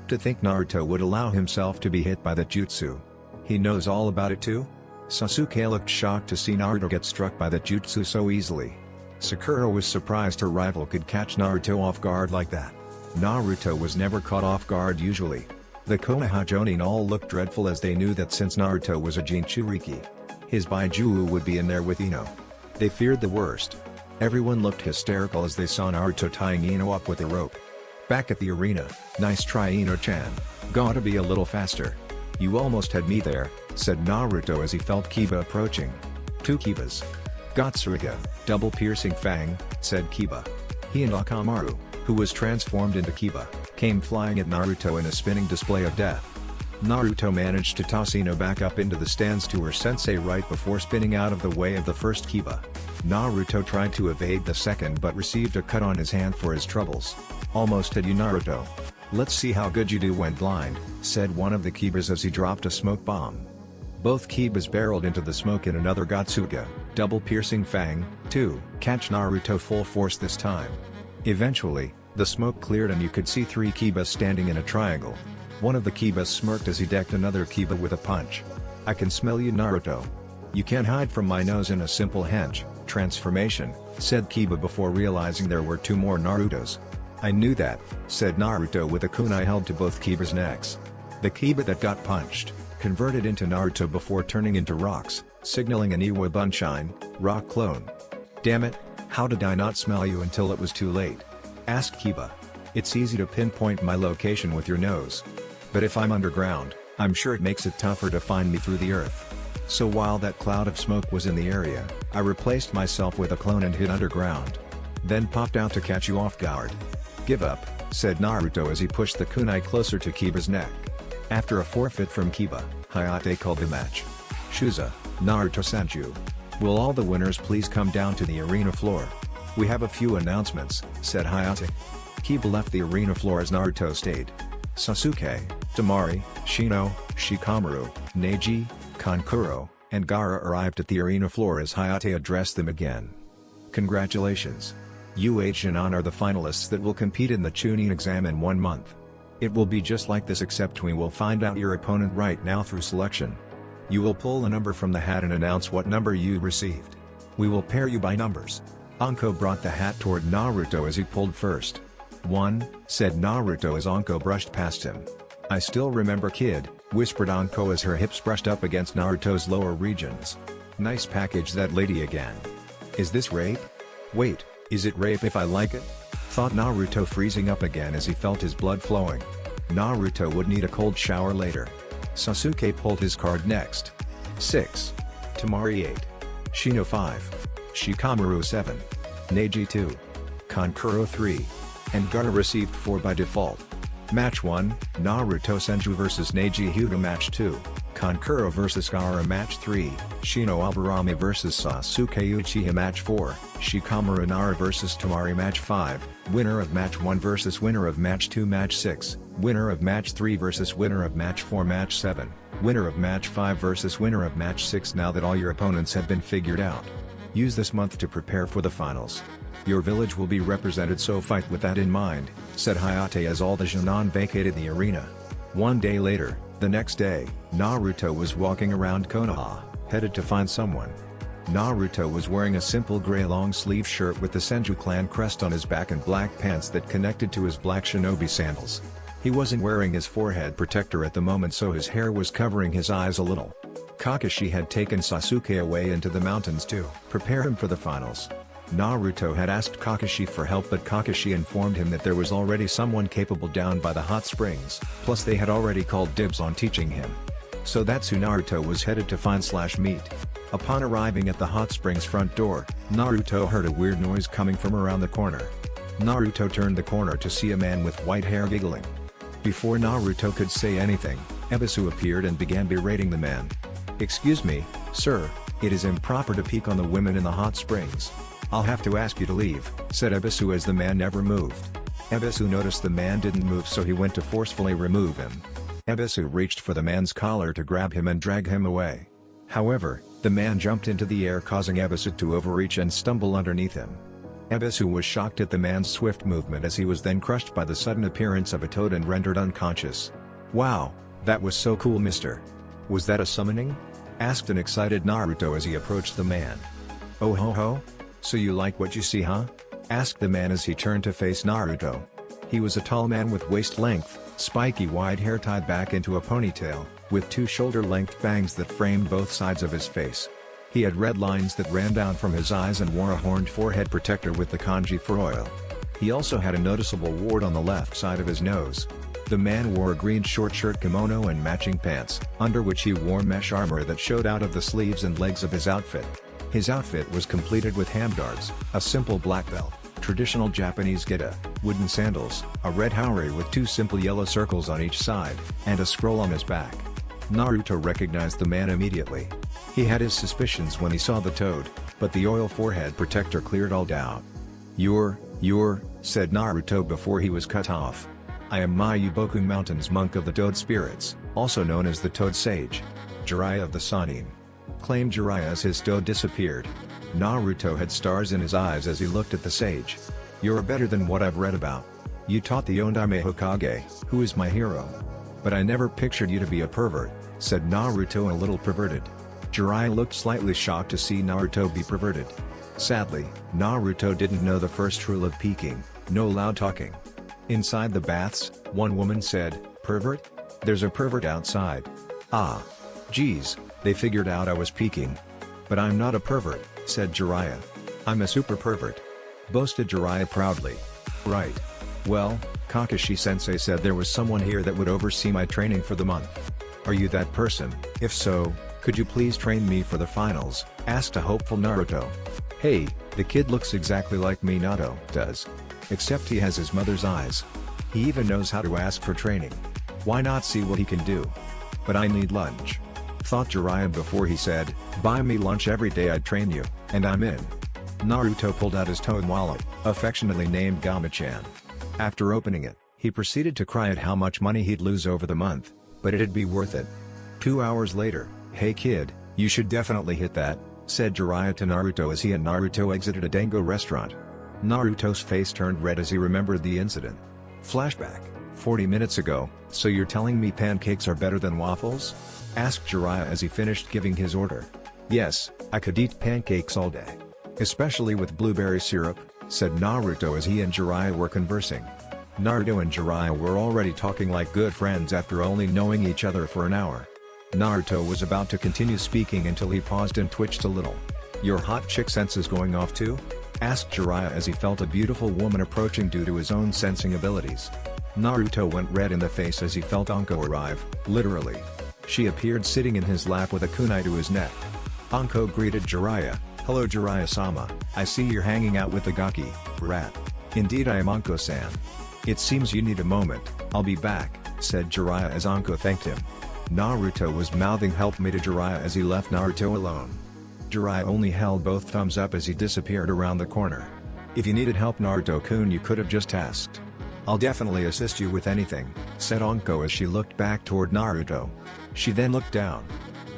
To think Naruto would allow himself to be hit by that jutsu. He knows all about it too? Sasuke looked shocked to see Naruto get struck by that jutsu so easily. Sakura was surprised her rival could catch Naruto off guard like that. Naruto was never caught off guard usually. The Konoha Jonin all looked dreadful as they knew that since Naruto was a Jinchuriki, his Baijuu would be in there with Ino. They feared the worst. Everyone looked hysterical as they saw Naruto tying Ino up with a rope. Back at the arena, "Nice try, Ino-chan. Gotta be a little faster. You almost had me there," said Naruto as he felt Kiba approaching. "Two Kibas. Gotsuga, double piercing fang," said Kiba. He and Akamaru, who was transformed into Kiba, came flying at Naruto in a spinning display of death. Naruto managed to toss Ino back up into the stands to her sensei right before spinning out of the way of the first Kiba. Naruto tried to evade the second but received a cut on his hand for his troubles. "Almost had you, Naruto. Let's see how good you do when blind," said one of the Kibas as he dropped a smoke bomb. Both Kibas barreled into the smoke in another Gotsuga, double piercing fang, to catch Naruto full force this time. Eventually, the smoke cleared and you could see three Kibas standing in a triangle. One of the Kibas smirked as he decked another Kiba with a punch. "I can smell you, Naruto. You can't hide from my nose in a simple hench transformation," said Kiba before realizing there were two more Narutos. "I knew that," said Naruto with a kunai held to both Kibas' necks. The Kiba that got punched converted into Naruto before turning into rocks, signaling an Iwa Bunshine, rock clone. "Damn it, how did I not smell you until it was too late?" asked Kiba. "It's easy to pinpoint my location with your nose. But if I'm underground, I'm sure it makes it tougher to find me through the earth. So while that cloud of smoke was in the area, I replaced myself with a clone and hid underground. Then popped out to catch you off guard." "Give up," said Naruto as he pushed the kunai closer to Kiba's neck. After a forfeit from Kiba, Hayate called the match. "Shuza, Naruto-sanju. Will all the winners please come down to the arena floor? We have a few announcements," said Hayate. Kiba left the arena floor as Naruto stayed. Sasuke, Temari, Shino, Shikamaru, Neji, Kankuro, and Gaara arrived at the arena floor as Hayate addressed them again. "Congratulations. You Shinon are the finalists that will compete in the Chunin exam in 1 month. It will be just like this except we will find out your opponent right now through selection. You will pull a number from the hat and announce what number you received. We will pair you by numbers." Anko brought the hat toward Naruto as he pulled first. "1, said Naruto as Anko brushed past him. "I still remember, kid," whispered Anko as her hips brushed up against Naruto's lower regions. "Nice package that lady again. Is this rape? Wait, is it rape if I like it?" thought Naruto, freezing up again as he felt his blood flowing. Naruto would need a cold shower later. Sasuke pulled his card next. 6. Temari 8. Shino 5. Shikamaru 7. Neji 2. Kankuro 3. And Gaara received 4 by default. Match 1, Naruto Senju vs Neji Hyuga. Match 2, Kankuro vs Gaara. Match 3, Shino Aburame vs Sasuke Uchiha. Match 4, Shikamaru Nara vs Temari. Match 5, winner of Match 1 vs winner of Match 2. Match 6, winner of Match 3 vs winner of Match 4. Match 7, winner of Match 5 vs winner of Match 6. Now that all your opponents have been figured out, use this month to prepare for the finals. Your village will be represented, so fight with that in mind, said Hayate as all the Jonin vacated the arena. 1 day later, the next day, Naruto was walking around Konoha, headed to find someone. Naruto was wearing a simple gray long-sleeve shirt with the Senju clan crest on his back and black pants that connected to his black shinobi sandals. He wasn't wearing his forehead protector at the moment, so his hair was covering his eyes a little. Kakashi had taken Sasuke away into the mountains to prepare him for the finals. Naruto had asked Kakashi for help, but Kakashi informed him that there was already someone capable down by the hot springs, plus they had already called dibs on teaching him. So that's who Naruto was headed to find/meet. Upon arriving at the hot springs front door, Naruto heard a weird noise coming from around the corner. Naruto turned the corner to see a man with white hair giggling. Before Naruto could say anything, Ebisu appeared and began berating the man. "Excuse me, sir, it is improper to peek on the women in the hot springs. I'll have to ask you to leave," said Ebisu as the man never moved. Ebisu noticed the man didn't move, so he went to forcefully remove him. Ebisu reached for the man's collar to grab him and drag him away. However, the man jumped into the air, causing Ebisu to overreach and stumble underneath him. Ebisu was shocked at the man's swift movement, as he was then crushed by the sudden appearance of a toad and rendered unconscious. "Wow, that was so cool, mister. Was that a summoning?" asked an excited Naruto as he approached the man. "Oh ho ho? So you like what you see, huh?" asked the man as he turned to face Naruto. He was a tall man with waist-length, spiky white hair tied back into a ponytail, with two shoulder-length bangs that framed both sides of his face. He had red lines that ran down from his eyes and wore a horned forehead protector with the kanji for oil. He also had a noticeable wart on the left side of his nose. The man wore a green short shirt, kimono and matching pants, under which he wore mesh armor that showed out of the sleeves and legs of his outfit. His outfit was completed with handguards, a simple black belt, traditional Japanese geta, wooden sandals, a red haori with two simple yellow circles on each side, and a scroll on his back. Naruto recognized the man immediately. He had his suspicions when he saw the toad, but the oil forehead protector cleared all doubt. You're, said Naruto before he was cut off. "I am Mayuboku Mountain's monk of the Toad Spirits, also known as the Toad Sage. Jiraiya of the Sannin," claimed Jiraiya as his toad disappeared. Naruto had stars in his eyes as he looked at the sage. "You're better than what I've read about. You taught the Ondaime Hokage, who is my hero. But I never pictured you to be a pervert," said Naruto, a little perverted. Jiraiya looked slightly shocked to see Naruto be perverted. Sadly, Naruto didn't know the first rule of peeking: no loud talking. Inside the baths, one woman said, "Pervert? There's a pervert outside." "Ah. Geez, they figured out I was peeking. But I'm not a pervert," said Jiraiya. "I'm a super pervert," boasted Jiraiya proudly. "Right. Well, Kakashi-sensei said there was someone here that would oversee my training for the month. Are you that person? If so, could you please train me for the finals?" asked a hopeful Naruto. "Hey, the kid looks exactly like Minato does. Except he has his mother's eyes. He even knows how to ask for training. Why not see what he can do? But I need lunch," thought Jiraiya before he said, "Buy me lunch every day, I'd train you, and I'm in." Naruto pulled out his toad wallet, affectionately named Gamachan. After opening it, he proceeded to cry at how much money he'd lose over the month, but it'd be worth it. 2 hours later, "Hey kid, you should definitely hit that," said Jiraiya to Naruto as he and Naruto exited a dango restaurant. Naruto's face turned red as he remembered the incident. Flashback: 40 minutes ago, "So you're telling me pancakes are better than waffles?" asked Jiraiya as he finished giving his order. "Yes, I could eat pancakes all day. Especially with blueberry syrup," said Naruto as he and Jiraiya were conversing. Naruto and Jiraiya were already talking like good friends after only knowing each other for an hour. Naruto was about to continue speaking until he paused and twitched a little. "Your hot chick sense is going off too?" asked Jiraiya as he felt a beautiful woman approaching due to his own sensing abilities. Naruto went red in the face as he felt Anko arrive, literally. She appeared sitting in his lap with a kunai to his neck. Anko greeted Jiraiya. "Hello Jiraiya-sama, I see you're hanging out with the Gaki rat." "Indeed I am, Anko-san. It seems you need a moment, I'll be back," said Jiraiya as Anko thanked him. Naruto was mouthing "help me" to Jiraiya as he left Naruto alone. Jiraiya only held both thumbs up as he disappeared around the corner. "If you needed help, Naruto-kun, you could have just asked. I'll definitely assist you with anything," said Anko as she looked back toward Naruto. She then looked down.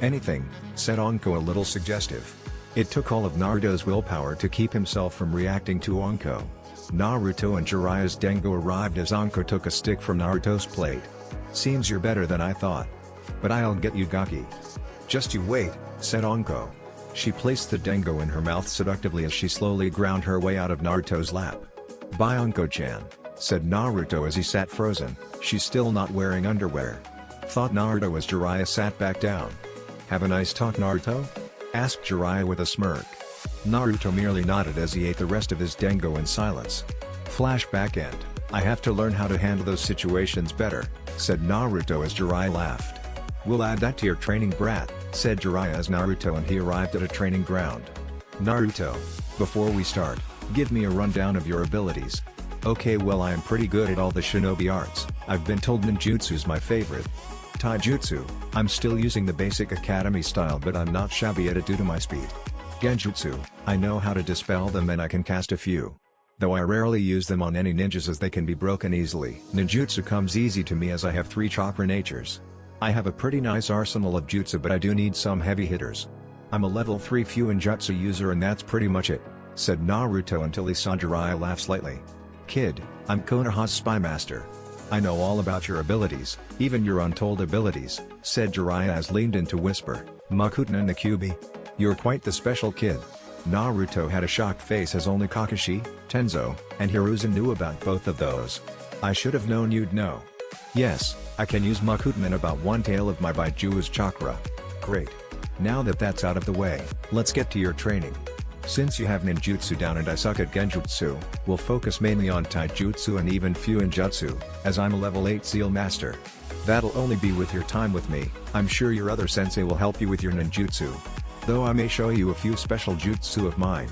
"Anything," said Anko, a little suggestive. It took all of Naruto's willpower to keep himself from reacting to Anko. Naruto and Jiraiya's dango arrived as Anko took a stick from Naruto's plate. "Seems you're better than I thought. But I'll get you Gaki." "Just you wait," said Anko. She placed the dango in her mouth seductively as she slowly ground her way out of Naruto's lap. "Bye Anko-chan," said Naruto as he sat frozen. "She's still not wearing underwear," thought Naruto as Jiraiya sat back down. "Have a nice talk, Naruto?" asked Jiraiya with a smirk. Naruto merely nodded as he ate the rest of his dango in silence. Flashback end: "I have to learn how to handle those situations better," said Naruto as Jiraiya laughed. "We'll add that to your training, brat," said Jiraiya as Naruto and he arrived at a training ground. "Naruto, before we start, give me a rundown of your abilities." "Okay, well I am pretty good at all the shinobi arts. I've been told ninjutsu's my favorite." Taijutsu, I'm still using the basic academy style, but I'm not shabby at it due to my speed. Genjutsu, I know how to dispel them and I can cast a few. Though I rarely use them on any ninjas as they can be broken easily. Ninjutsu comes easy to me as I have 3 chakra natures. I have a pretty nice arsenal of jutsu, but I do need some heavy hitters. I'm a level 3 Fuinjutsu user and that's pretty much it, said Naruto until he saw Jiraiya laugh slightly. Kid, I'm Konoha's spy master. I know all about your abilities, even your untold abilities, said Jiraiya as leaned in to whisper, Makuten no Kyubi. You're quite the special kid. Naruto had a shocked face as only Kakashi, Tenzo, and Hiruzen knew about both of those. I should have known you'd know. Yes, I can use Makuten in about one tail of my Baiju's chakra. Great. Now that that's out of the way, let's get to your training. Since you have ninjutsu down and I suck at genjutsu, we'll focus mainly on taijutsu and even fuinjutsu, as I'm a level 8 seal master. That'll only be with your time with me. I'm sure your other sensei will help you with your ninjutsu. Though I may show you a few special jutsu of mine.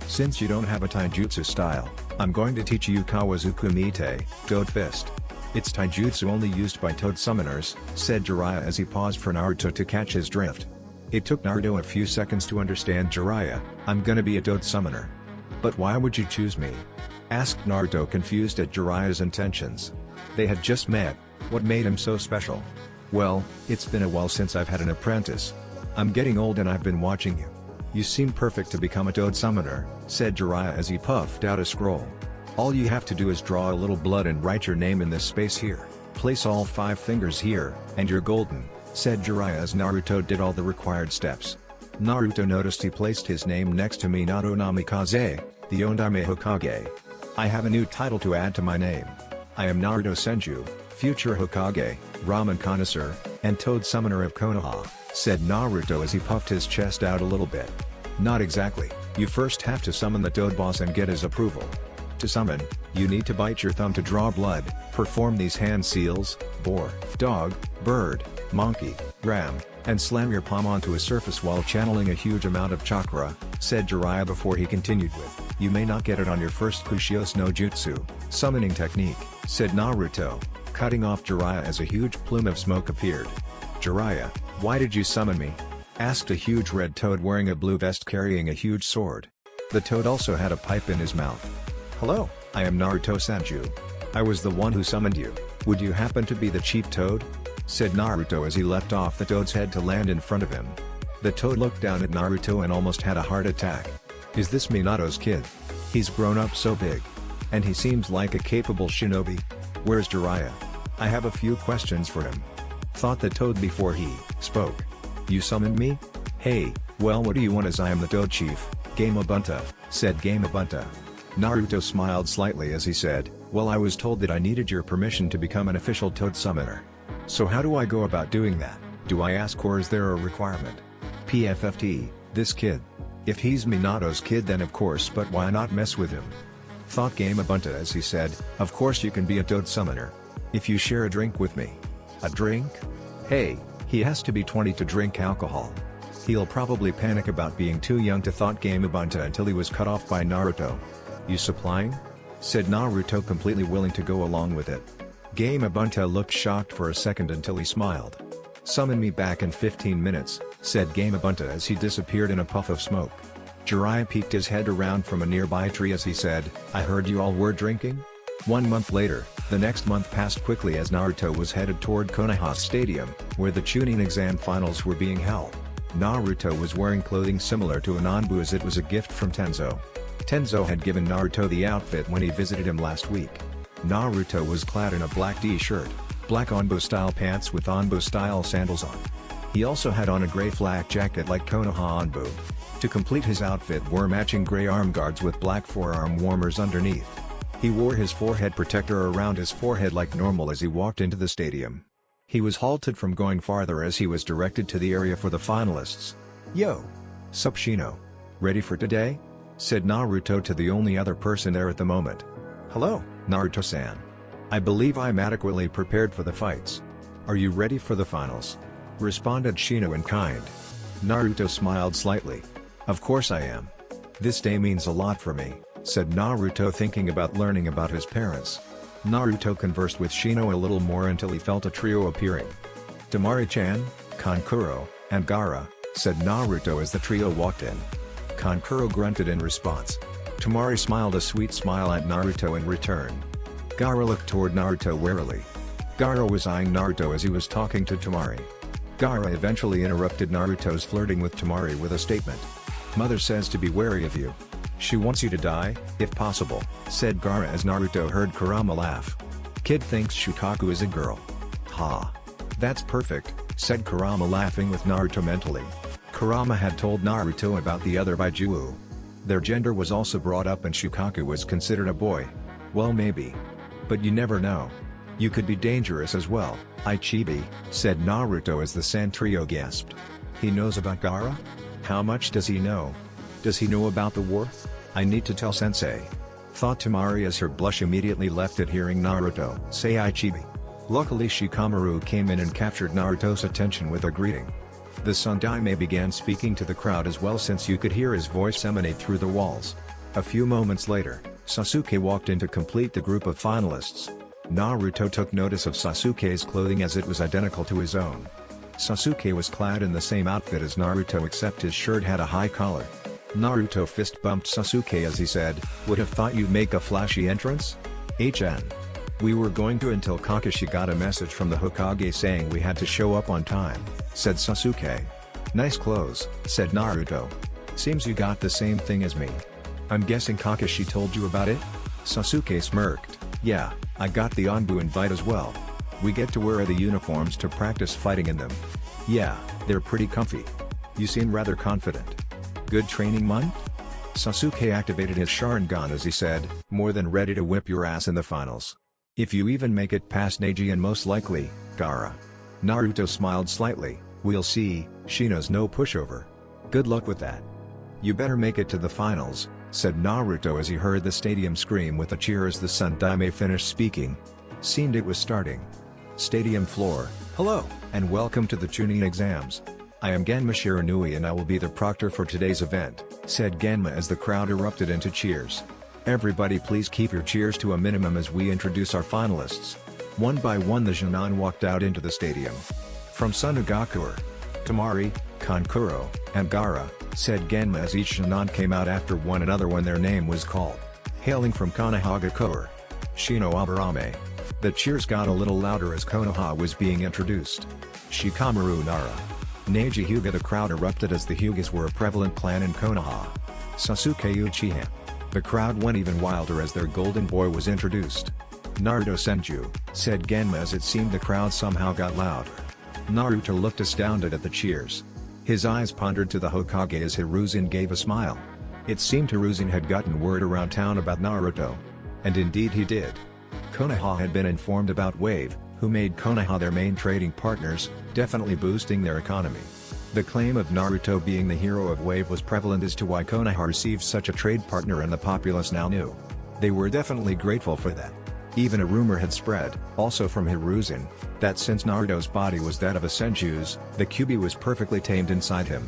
Since you don't have a taijutsu style, I'm going to teach you Kawazuku Mite, Toad Fist. It's taijutsu only used by toad summoners, said Jiraiya as he paused for Naruto to catch his drift. It took Naruto a few seconds to understand Jiraiya, I'm gonna be a toad summoner. But why would you choose me? Asked Naruto, confused at Jiraiya's intentions. They had just met, what made him so special? Well, it's been a while since I've had an apprentice. I'm getting old and I've been watching you. You seem perfect to become a toad summoner, said Jiraiya as he puffed out a scroll. All you have to do is draw a little blood and write your name in this space here. Place all 5 fingers here, and you're golden, said Jiraiya as Naruto did all the required steps. Naruto noticed he placed his name next to Minato Namikaze, the Ondaime Hokage. I have a new title to add to my name. I am Naruto Senju, future Hokage, ramen connoisseur, and toad summoner of Konoha, said Naruto as he puffed his chest out a little bit. Not exactly, you first have to summon the toad boss and get his approval. To summon, you need to bite your thumb to draw blood, perform these hand seals, boar, dog, bird, monkey, ram, and slam your palm onto a surface while channeling a huge amount of chakra, said Jiraiya before he continued with, you may not get it on your first Kushios no Jutsu, summoning technique, said Naruto, cutting off Jiraiya as a huge plume of smoke appeared. Jiraiya, why did you summon me? Asked a huge red toad wearing a blue vest carrying a huge sword. The toad also had a pipe in his mouth. Hello, I am Naruto Senju. I was the one who summoned you. Would you happen to be the chief toad? Said Naruto as he leapt off the toad's head to land in front of him. The toad looked down at Naruto and almost had a heart attack. Is this Minato's kid? He's grown up so big. And he seems like a capable shinobi. Where's Jiraiya? I have a few questions for him. Thought the toad before he spoke. You summoned me? Hey, well, what do you want? As I am the toad chief, Gamabunta, said Gamabunta. Naruto smiled slightly as he said, well, I was told that I needed your permission to become an official toad summoner. So how do I go about doing that? Do I ask or is there a requirement? PFFT, this kid. If he's Minato's kid then of course, but why not mess with him? Thought Gamabunta as he said, of course you can be a toad summoner. If you share a drink with me. A drink? Hey, he has to be 20 to drink alcohol. He'll probably panic about being too young to, thought Gamabunta until he was cut off by Naruto. You supplying? Said Naruto, completely willing to go along with it. Gamabunta looked shocked for a second until he smiled. Summon me back in 15 minutes, said Gamabunta as he disappeared in a puff of smoke. Jiraiya peeked his head around from a nearby tree as he said, I heard you all were drinking? 1 month later, the next month passed quickly as Naruto was headed toward Konoha Stadium, where the Chunin exam finals were being held. Naruto was wearing clothing similar to an Anbu as it was a gift from Tenzo. Tenzo had given Naruto the outfit when he visited him last week. Naruto was clad in a black t-shirt, black Anbu-style pants with Anbu-style sandals on. He also had on a grey flak jacket like Konoha Anbu. To complete his outfit were matching grey arm guards with black forearm warmers underneath. He wore his forehead protector around his forehead like normal as he walked into the stadium. He was halted from going farther as he was directed to the area for the finalists. Yo! Sup Shino? Ready for today? Said Naruto to the only other person there at the moment. Hello, Naruto-san. I believe I'm adequately prepared for the fights. Are you ready for the finals? Responded Shino in kind. Naruto smiled slightly. Of course I am. This day means a lot for me, said Naruto, thinking about learning about his parents. Naruto conversed with Shino a little more until he felt a trio appearing. Temari-chan, Kankuro, and Gaara, said Naruto as the trio walked in. Kankuro grunted in response. Temari smiled a sweet smile at Naruto in return. Gaara looked toward Naruto warily. Gaara was eyeing Naruto as he was talking to Temari. Gaara eventually interrupted Naruto's flirting with Temari with a statement. "Mother says to be wary of you. She wants you to die, if possible," said Gaara as Naruto heard Kurama laugh. "Kid thinks Shukaku is a girl." "Ha. That's perfect," said Kurama laughing with Naruto mentally. Kurama had told Naruto about the other Baijuo. Their gender was also brought up and Shukaku was considered a boy. "Well, maybe. But you never know. You could be dangerous as well, Ichibi," said Naruto as the San trio gasped. "He knows about Gaara? How much does he know? Does he know about the Worth? I need to tell sensei," thought Temari as her blush immediately left at hearing Naruto say Ichibi. Luckily Shikamaru came in and captured Naruto's attention with a greeting. The Sandaime began speaking to the crowd as well since you could hear his voice emanate through the walls. A few moments later, Sasuke walked in to complete the group of finalists. Naruto took notice of Sasuke's clothing as it was identical to his own. Sasuke was clad in the same outfit as Naruto except his shirt had a high collar. Naruto fist bumped Sasuke as he said, "Would have thought you'd make a flashy entrance? HN. We were going to until Kakashi got a message from the Hokage saying we had to show up on time," said Sasuke. "Nice clothes," said Naruto. "Seems you got the same thing as me. I'm guessing Kakashi told you about it?" Sasuke smirked. "Yeah, I got the Anbu invite as well. We get to wear the uniforms to practice fighting in them. Yeah, they're pretty comfy. You seem rather confident. Good training month?" Sasuke activated his Sharingan as he said, "More than ready to whip your ass in the finals. If you even make it past Neji and most likely, Gaara." Naruto smiled slightly. "We'll see, Shino's no pushover. Good luck with that." "You better make it to the finals," said Naruto as he heard the stadium scream with a cheer as the Sandaime finished speaking. Seemed it was starting. Stadium floor. "Hello, and welcome to the Chunin exams. I am Genma Shiranui and I will be the proctor for today's event," said Genma as the crowd erupted into cheers. "Everybody please keep your cheers to a minimum as we introduce our finalists." One by one the Junon walked out into the stadium. "From Sunagakuer, Temari, Kankuro, and Gaara," said Genma as each Junon came out after one another when their name was called. "Hailing from Konohagakuer, Shino Aburame." The cheers got a little louder as Konoha was being introduced. Shikamaru Nara. Neji Hyuga. The crowd erupted as the Hyugas were a prevalent clan in Konoha. Sasuke Uchiha. The crowd went even wilder as their golden boy was introduced. "Naruto Senju," said Genma as it seemed the crowd somehow got louder. Naruto looked astounded at the cheers. His eyes pondered to the Hokage as Hiruzen gave a smile. It seemed Hiruzen had gotten word around town about Naruto. And indeed he did. Konoha had been informed about Wave, who made Konoha their main trading partners, definitely boosting their economy. The claim of Naruto being the hero of Wave was prevalent as to why Konoha received such a trade partner, and the populace now knew. They were definitely grateful for that. Even a rumor had spread, also from Hiruzen, that since Naruto's body was that of a Senju's, the Kyuubi was perfectly tamed inside him.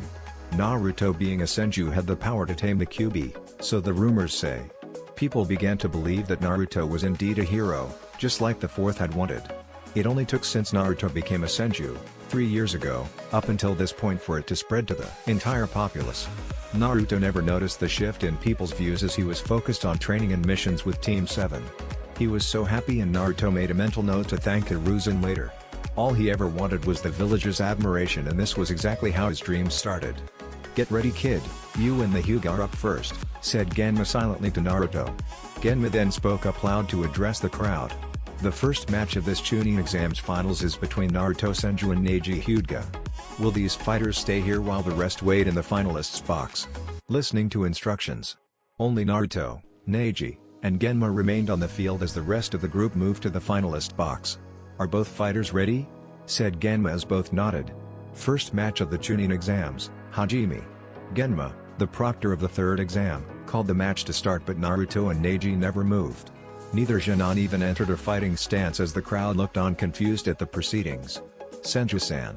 Naruto being a Senju had the power to tame the Kyuubi, so the rumors say. People began to believe that Naruto was indeed a hero, just like the fourth had wanted. It only took since Naruto became a Senju, 3 years ago, up until this point for it to spread to the entire populace. Naruto never noticed the shift in people's views as he was focused on training and missions with Team 7. He was so happy, and Naruto made a mental note to thank Hiruzen later. All he ever wanted was the villagers' admiration, and this was exactly how his dreams started. "Get ready, kid, you and the Hyuga are up first," said Genma silently to Naruto. Genma then spoke up loud to address the crowd. The first match of this Chunin exams finals is between Naruto Senju and Neji Hyuga. Will these fighters stay here while the rest wait in the finalists box? Listening to instructions. Only Naruto, Neji, and Genma remained on the field as the rest of the group moved to the finalist box. "Are both fighters ready?" said Genma as both nodded. First match of the Chunin exams, Hajime. Genma, the proctor of the third exam, called the match to start, but Naruto and Neji never moved. Neither Junon even entered a fighting stance as the crowd looked on confused at the proceedings. "Senju-san.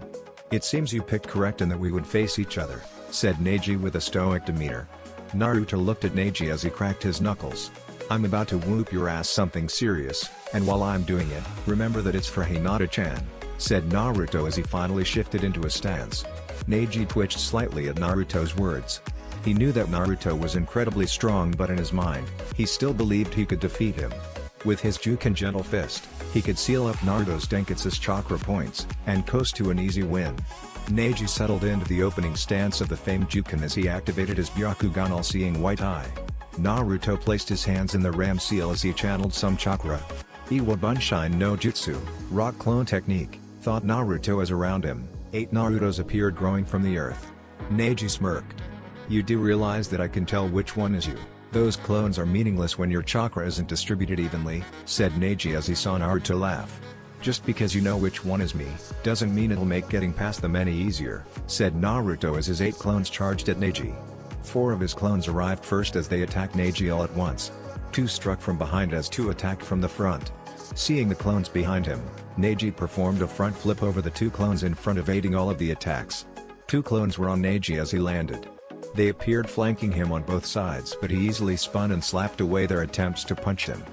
It seems you picked correct in that we would face each other," said Neji with a stoic demeanor. Naruto looked at Neji as he cracked his knuckles. "I'm about to whoop your ass something serious, and while I'm doing it, remember that it's for Hinata-chan," said Naruto as he finally shifted into a stance. Neji twitched slightly at Naruto's words. He knew that Naruto was incredibly strong, but in his mind, he still believed he could defeat him. With his Juken Gentle Fist, he could seal up Naruto's Denketsu's chakra points, and coast to an easy win. Neji settled into the opening stance of the famed Juken as he activated his Byakugan All-Seeing White Eye. Naruto placed his hands in the Ram Seal as he channeled some chakra. Iwa Bunshin no Jutsu, Rock Clone Technique, thought Naruto as around him, 8 Narutos appeared growing from the earth. Neji smirked. You do realize that I can tell which one is you. Those clones are meaningless when your chakra isn't distributed evenly, said Neji as he saw Naruto laugh. Just because you know which one is me, doesn't mean it'll make getting past them any easier, said Naruto as his 8 clones charged at Neji. 4 of his clones arrived first as they attacked Neji all at once. 2 struck from behind as 2 attacked from the front. Seeing the clones behind him, Neji performed a front flip over the 2 clones in front, evading all of the attacks. 2 clones were on Neji as he landed. They appeared flanking him on both sides, but he easily spun and slapped away their attempts to punch him.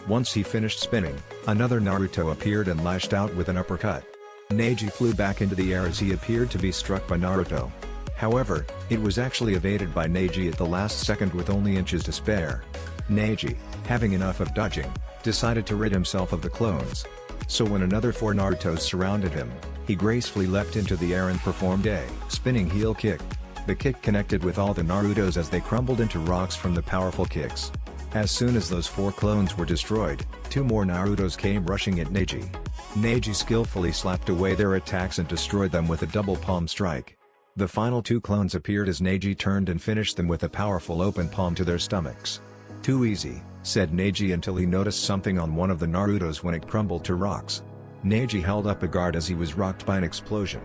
Once he finished spinning, another Naruto appeared and lashed out with an uppercut. Neji flew back into the air as he appeared to be struck by Naruto. However, it was actually evaded by Neji at the last second with only inches to spare. Neji, having enough of dodging, decided to rid himself of the clones. So when another 4 Narutos surrounded him, he gracefully leapt into the air and performed a spinning heel kick. The kick connected with all the Narutos as they crumbled into rocks from the powerful kicks. As soon as those 4 clones were destroyed, 2 more Narutos came rushing at Neji. Neji skillfully slapped away their attacks and destroyed them with a double palm strike. The final 2 clones appeared as Neji turned and finished them with a powerful open palm to their stomachs. Too easy, said Neji until he noticed something on one of the Narutos when it crumbled to rocks. Neji held up a guard as he was rocked by an explosion.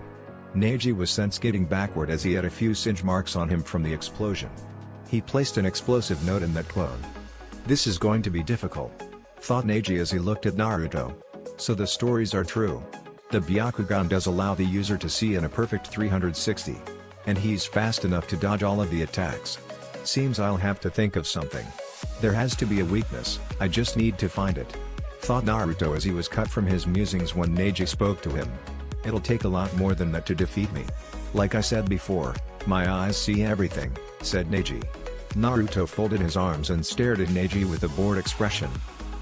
Neji was sent skidding backward as he had a few singe marks on him from the explosion. He placed an explosive note in that clone. This is going to be difficult, thought Neji as he looked at Naruto. So the stories are true. The Byakugan does allow the user to see in a perfect 360. And he's fast enough to dodge all of the attacks. Seems I'll have to think of something. There has to be a weakness, I just need to find it, thought Naruto as he was cut from his musings when Neji spoke to him. It'll take a lot more than that to defeat me. Like I said before, my eyes see everything, said Neji. Naruto folded his arms and stared at Neji with a bored expression.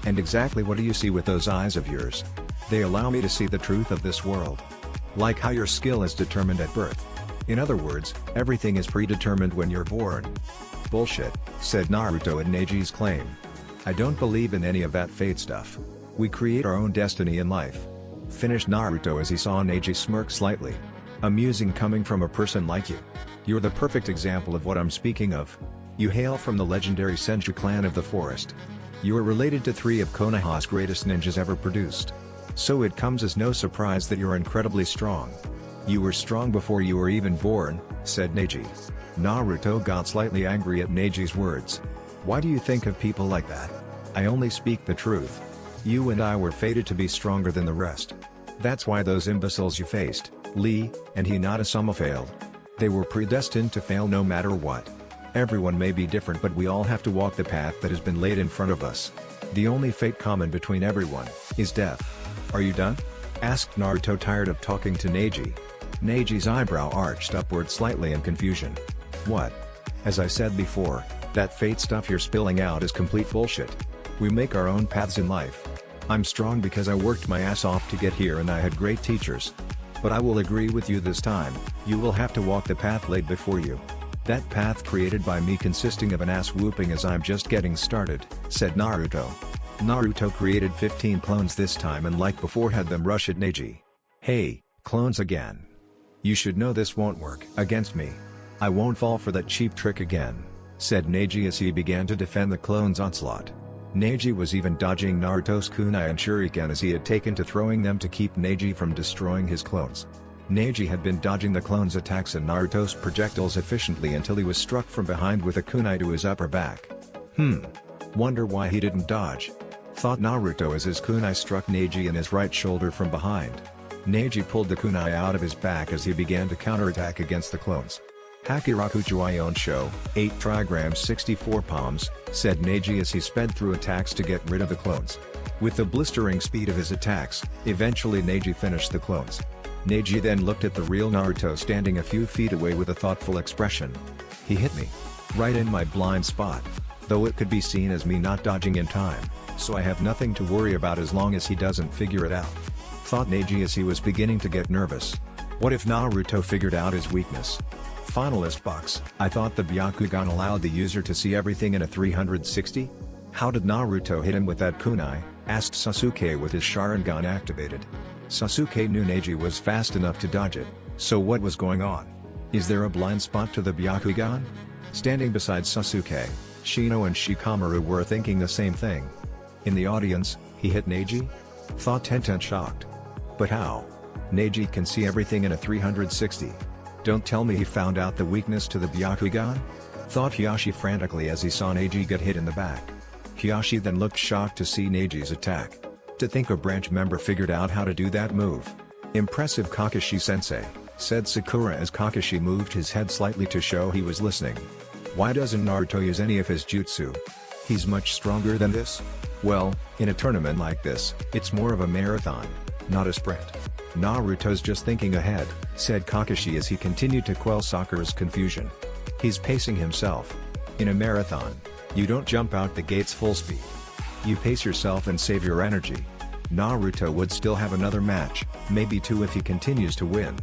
And exactly what do you see with those eyes of yours? They allow me to see the truth of this world. Like how your skill is determined at birth. In other words, everything is predetermined when you're born. Bullshit, said Naruto at Neji's claim. I don't believe in any of that fate stuff. We create our own destiny in life. Finished Naruto as he saw Neji smirk slightly. Amusing coming from a person like you. You're the perfect example of what I'm speaking of. You hail from the legendary Senju clan of the forest. You are related to 3 of Konoha's greatest ninjas ever produced. So it comes as no surprise that you're incredibly strong. You were strong before you were even born, said Neji. Naruto got slightly angry at Neji's words. Why do you think of people like that? I only speak the truth. You and I were fated to be stronger than the rest. That's why those imbeciles you faced, Lee, and Hinata-sama failed. They were predestined to fail no matter what. Everyone may be different, but we all have to walk the path that has been laid in front of us. The only fate common between everyone is death. Are you done? Asked Naruto, tired of talking to Neji. Neji's eyebrow arched upward slightly in confusion. What? As I said before, that fate stuff you're spilling out is complete bullshit. We make our own paths in life. I'm strong because I worked my ass off to get here and I had great teachers. But I will agree with you this time, you will have to walk the path laid before you. That path created by me consisting of an ass whooping as I'm just getting started, said Naruto. Naruto created 15 clones this time and like before had them rush at Neji. Hey, clones again. You should know this won't work against me. I won't fall for that cheap trick again, said Neji as he began to defend the clones' onslaught. Neji was even dodging Naruto's kunai and shuriken as he had taken to throwing them to keep Neji from destroying his clones. Neji had been dodging the clones' attacks and Naruto's projectiles efficiently until he was struck from behind with a kunai to his upper back. Wonder why he didn't dodge, thought Naruto as his kunai struck Neji in his right shoulder from behind. Neji pulled the kunai out of his back as he began to counterattack against the clones. Hakiraku Juion Sho, 8 trigrams 64 palms, said Neji as he sped through attacks to get rid of the clones. With the blistering speed of his attacks, eventually Neji finished the clones. Neji then looked at the real Naruto standing a few feet away with a thoughtful expression. He hit me. Right in my blind spot. Though it could be seen as me not dodging in time, so I have nothing to worry about as long as he doesn't figure it out. Thought Neji as he was beginning to get nervous. What if Naruto figured out his weakness? Finalist box. I thought the Byakugan allowed the user to see everything in a 360? How did Naruto hit him with that kunai? Asked Sasuke with his Sharingan activated. Sasuke knew Neji was fast enough to dodge it, so what was going on? Is there a blind spot to the Byakugan? Standing beside Sasuke, Shino and Shikamaru were thinking the same thing. In the audience, he hit Neji? Thought Tenten shocked. But how? Neji can see everything in a 360. Don't tell me he found out the weakness to the Byakugan? Thought Hiyashi frantically as he saw Neji get hit in the back. Hiyashi then looked shocked to see Neji's attack. To think a branch member figured out how to do that move. Impressive Kakashi-sensei, said Sakura as Kakashi moved his head slightly to show he was listening. Why doesn't Naruto use any of his jutsu? He's much stronger than this? Well, in a tournament like this, it's more of a marathon, not a sprint. Naruto's just thinking ahead, said Kakashi as he continued to quell Sakura's confusion. He's pacing himself. In a marathon, you don't jump out the gates full speed. You pace yourself and save your energy. Naruto would still have another match, maybe two if he continues to win.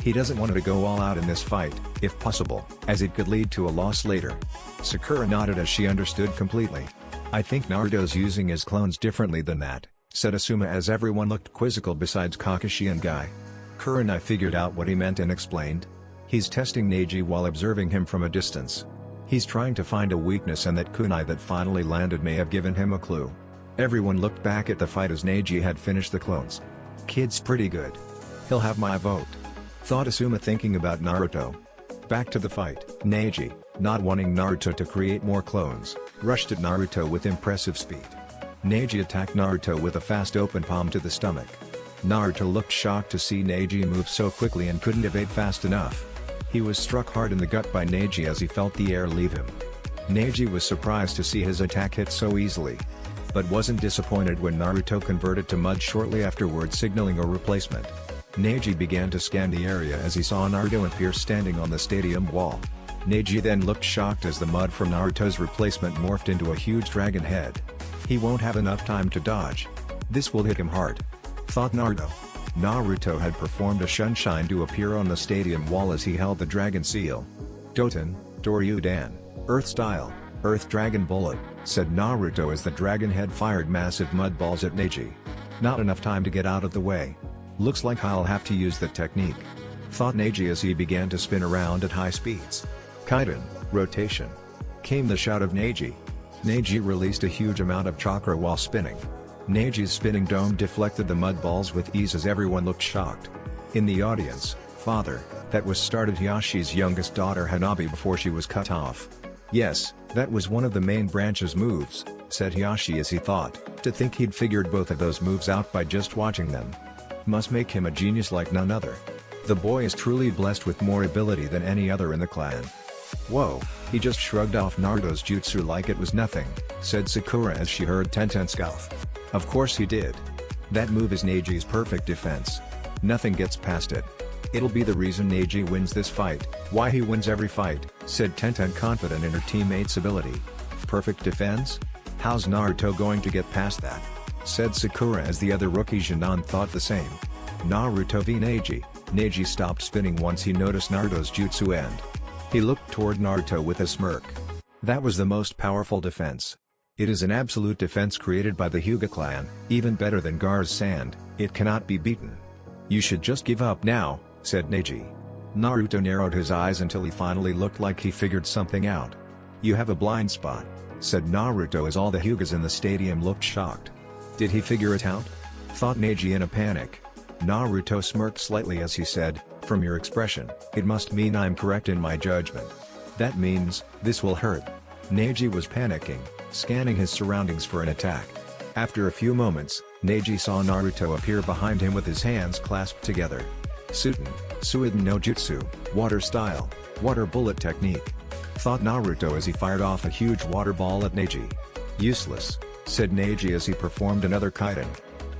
He doesn't want to go all out in this fight, if possible, as it could lead to a loss later. Sakura nodded as she understood completely. I think Naruto's using his clones differently than that, said Asuma as everyone looked quizzical besides Kakashi and Guy. Kurenai figured out what he meant and explained. He's testing Neji while observing him from a distance. He's trying to find a weakness and that kunai that finally landed may have given him a clue. Everyone looked back at the fight as Neji had finished the clones. Kid's pretty good. He'll have my vote. Thought Asuma thinking about Naruto. Back to the fight, Neji, not wanting Naruto to create more clones, rushed at Naruto with impressive speed. Neji attacked Naruto with a fast open palm to the stomach. Naruto looked shocked to see Neji move so quickly and couldn't evade fast enough. He was struck hard in the gut by Neji as he felt the air leave him. Neji was surprised to see his attack hit so easily, but wasn't disappointed when Naruto converted to mud shortly afterwards, signaling a replacement. Neji began to scan the area as he saw Naruto and Pierce standing on the stadium wall. Neji then looked shocked as the mud from Naruto's replacement morphed into a huge dragon head. He won't have enough time to dodge. This will hit him hard. Thought Naruto. Naruto had performed a Sunshine to appear on the stadium wall as he held the dragon seal. Doten, Doryudan, Earth style, Earth Dragon Bullet, said Naruto as the dragon head fired massive mud balls at Neji. Not enough time to get out of the way. Looks like I'll have to use that technique. Thought Neji as he began to spin around at high speeds. Kaiden, rotation. Came the shout of Neji. Neji released a huge amount of chakra while spinning. Neji's spinning dome deflected the mud balls with ease as everyone looked shocked. In the audience, Father, that was started Hiyashi's youngest daughter Hanabi before she was cut off. Yes, that was one of the main branch's moves, said Hiyashi as he thought, to think he'd figured both of those moves out by just watching them. Must make him a genius like none other. The boy is truly blessed with more ability than any other in the clan. Whoa, he just shrugged off Naruto's jutsu like it was nothing, said Sakura as she heard Tenten scoff. Of course he did. That move is Neji's perfect defense. Nothing gets past it. It'll be the reason Neji wins this fight, why he wins every fight, said Tenten confident in her teammate's ability. Perfect defense? How's Naruto going to get past that? Said Sakura as the other rookie Jinan thought the same. Naruto v Neji. Neji stopped spinning once he noticed Naruto's jutsu end. He looked toward Naruto with a smirk. That was the most powerful defense. It is an absolute defense created by the Hyuga clan, even better than Gar's sand, it cannot be beaten. You should just give up now, said Neji. Naruto narrowed his eyes until he finally looked like he figured something out. You have a blind spot, said Naruto as all the Hyugas in the stadium looked shocked. Did he figure it out? Thought Neji in a panic. Naruto smirked slightly as he said, from your expression, it must mean I'm correct in my judgment. That means, this will hurt. Neji was panicking, scanning his surroundings for an attack. After a few moments, Neji saw Naruto appear behind him with his hands clasped together. Suiden no Jutsu, water style, water bullet technique. Thought Naruto as he fired off a huge water ball at Neji. Useless. said Neji as he performed another kaiden.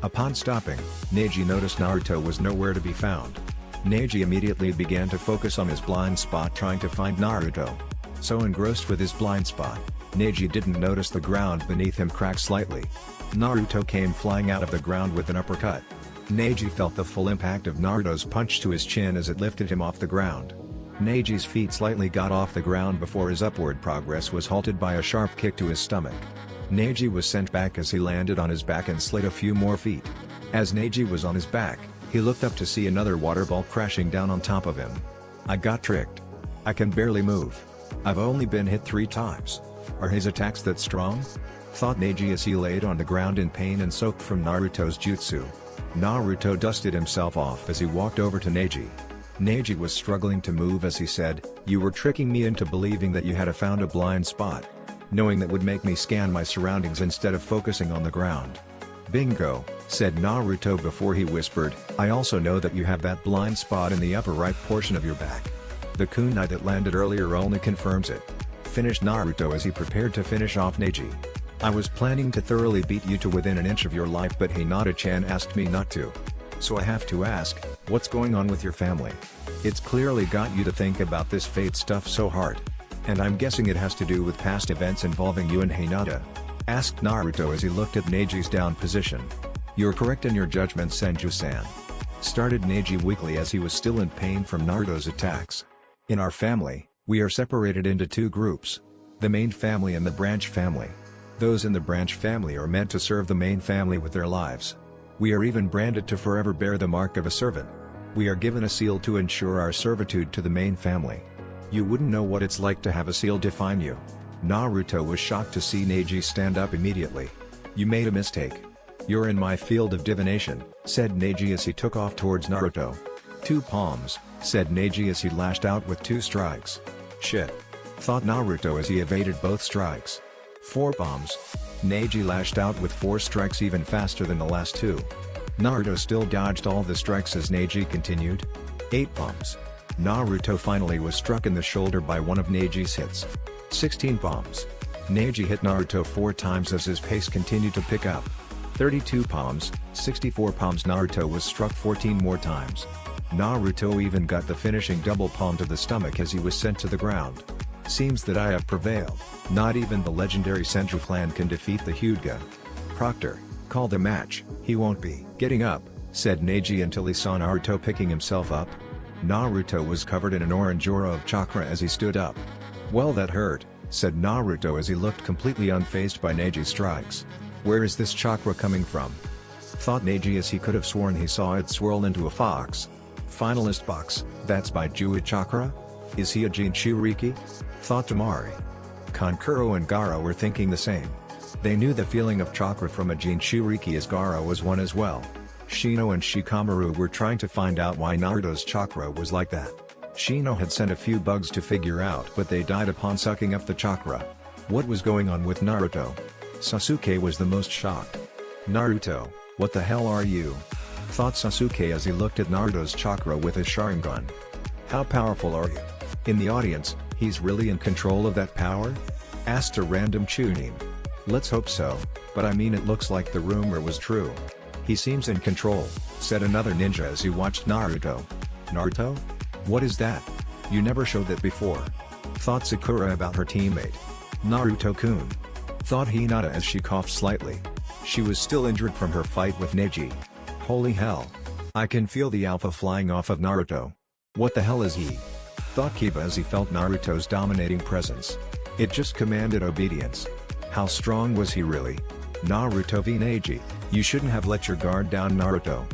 Upon stopping, Neji noticed Naruto was nowhere to be found. Neji immediately began to focus on his blind spot trying to find Naruto. So engrossed with his blind spot, Neji didn't notice the ground beneath him crack slightly. Naruto came flying out of the ground with an uppercut. Neji felt the full impact of Naruto's punch to his chin as it lifted him off the ground. Neji's feet slightly got off the ground before his upward progress was halted by a sharp kick to his stomach. Neji was sent back as he landed on his back and slid a few more feet. As Neji was on his back, he looked up to see another water ball crashing down on top of him. I got tricked. I can barely move. I've only been hit 3 times. Are his attacks that strong? Thought Neji as he laid on the ground in pain and soaked from Naruto's jutsu. Naruto dusted himself off as he walked over to Neji. Neji was struggling to move as he said, "You were tricking me into believing that you had found a blind spot. Knowing that would make me scan my surroundings instead of focusing on the ground." "Bingo," said Naruto before he whispered, "I also know that you have that blind spot in the upper right portion of your back. The kunai that landed earlier only confirms it," finished Naruto as he prepared to finish off Neji. "I was planning to thoroughly beat you to within an inch of your life, but Hinata-chan asked me not to. So I have to ask, what's going on with your family? It's clearly got you to think about this fate stuff so hard. And I'm guessing it has to do with past events involving you and Hinata?" asked Naruto as he looked at Neji's down position. "You're correct in your judgment, Senju-san," started Neji weakly as he was still in pain from Naruto's attacks. "In our family, we are separated into 2 groups. The main family and the branch family. Those in the branch family are meant to serve the main family with their lives. We are even branded to forever bear the mark of a servant. We are given a seal to ensure our servitude to the main family. You wouldn't know what it's like to have a seal define you." Naruto was shocked to see Neji stand up immediately. "You made a mistake. You're in my field of divination," said Neji as he took off towards Naruto. "2 palms, said Neji as he lashed out with 2 strikes. "Shit," thought Naruto as he evaded both strikes. 4 palms. Neji lashed out with 4 strikes even faster than the last 2. Naruto still dodged all the strikes as Neji continued. 8 palms. Naruto finally was struck in the shoulder by one of Neji's hits. 16 palms. Neji hit Naruto 4 times as his pace continued to pick up. 32 palms, 64 palms. Naruto was struck 14 more times. Naruto even got the finishing double palm to the stomach as he was sent to the ground. "Seems that I have prevailed. Not even the legendary Senju clan can defeat the Hyuga. Proctor, call the match." "He won't be getting up," said Neji until he saw Naruto picking himself up. Naruto was covered in an orange aura of chakra as he stood up. "Well, that hurt," said Naruto as he looked completely unfazed by Neji's strikes. "Where is this chakra coming from?" thought Neji as he could have sworn he saw it swirl into a fox. Finalist box, that's by Jui Chakra? Is he a Jinchuriki? Thought Tamari. Kankuro and Gaara were thinking the same. They knew the feeling of chakra from a Jinchuriki as Gaara was one as well. Shino and Shikamaru were trying to find out why Naruto's chakra was like that. Shino had sent a few bugs to figure out, but they died upon sucking up the chakra. What was going on with Naruto? Sasuke was the most shocked. "Naruto, what the hell are you?" thought Sasuke as he looked at Naruto's chakra with his Sharingan. "How powerful are you?" In the audience, "He's really in control of that power?" asked a random Chunin. "Let's hope so, but I mean it looks like the rumor was true. He seems in control," said another ninja as he watched Naruto. "Naruto? What is that? You never showed that before," thought Sakura about her teammate. "Naruto-kun," thought Hinata as she coughed slightly. She was still injured from her fight with Neji. "Holy hell. I can feel the alpha flying off of Naruto. What the hell is he?" thought Kiba as he felt Naruto's dominating presence. It just commanded obedience. How strong was he really? "Naruto v Neji, you shouldn't have let your guard down, Naruto.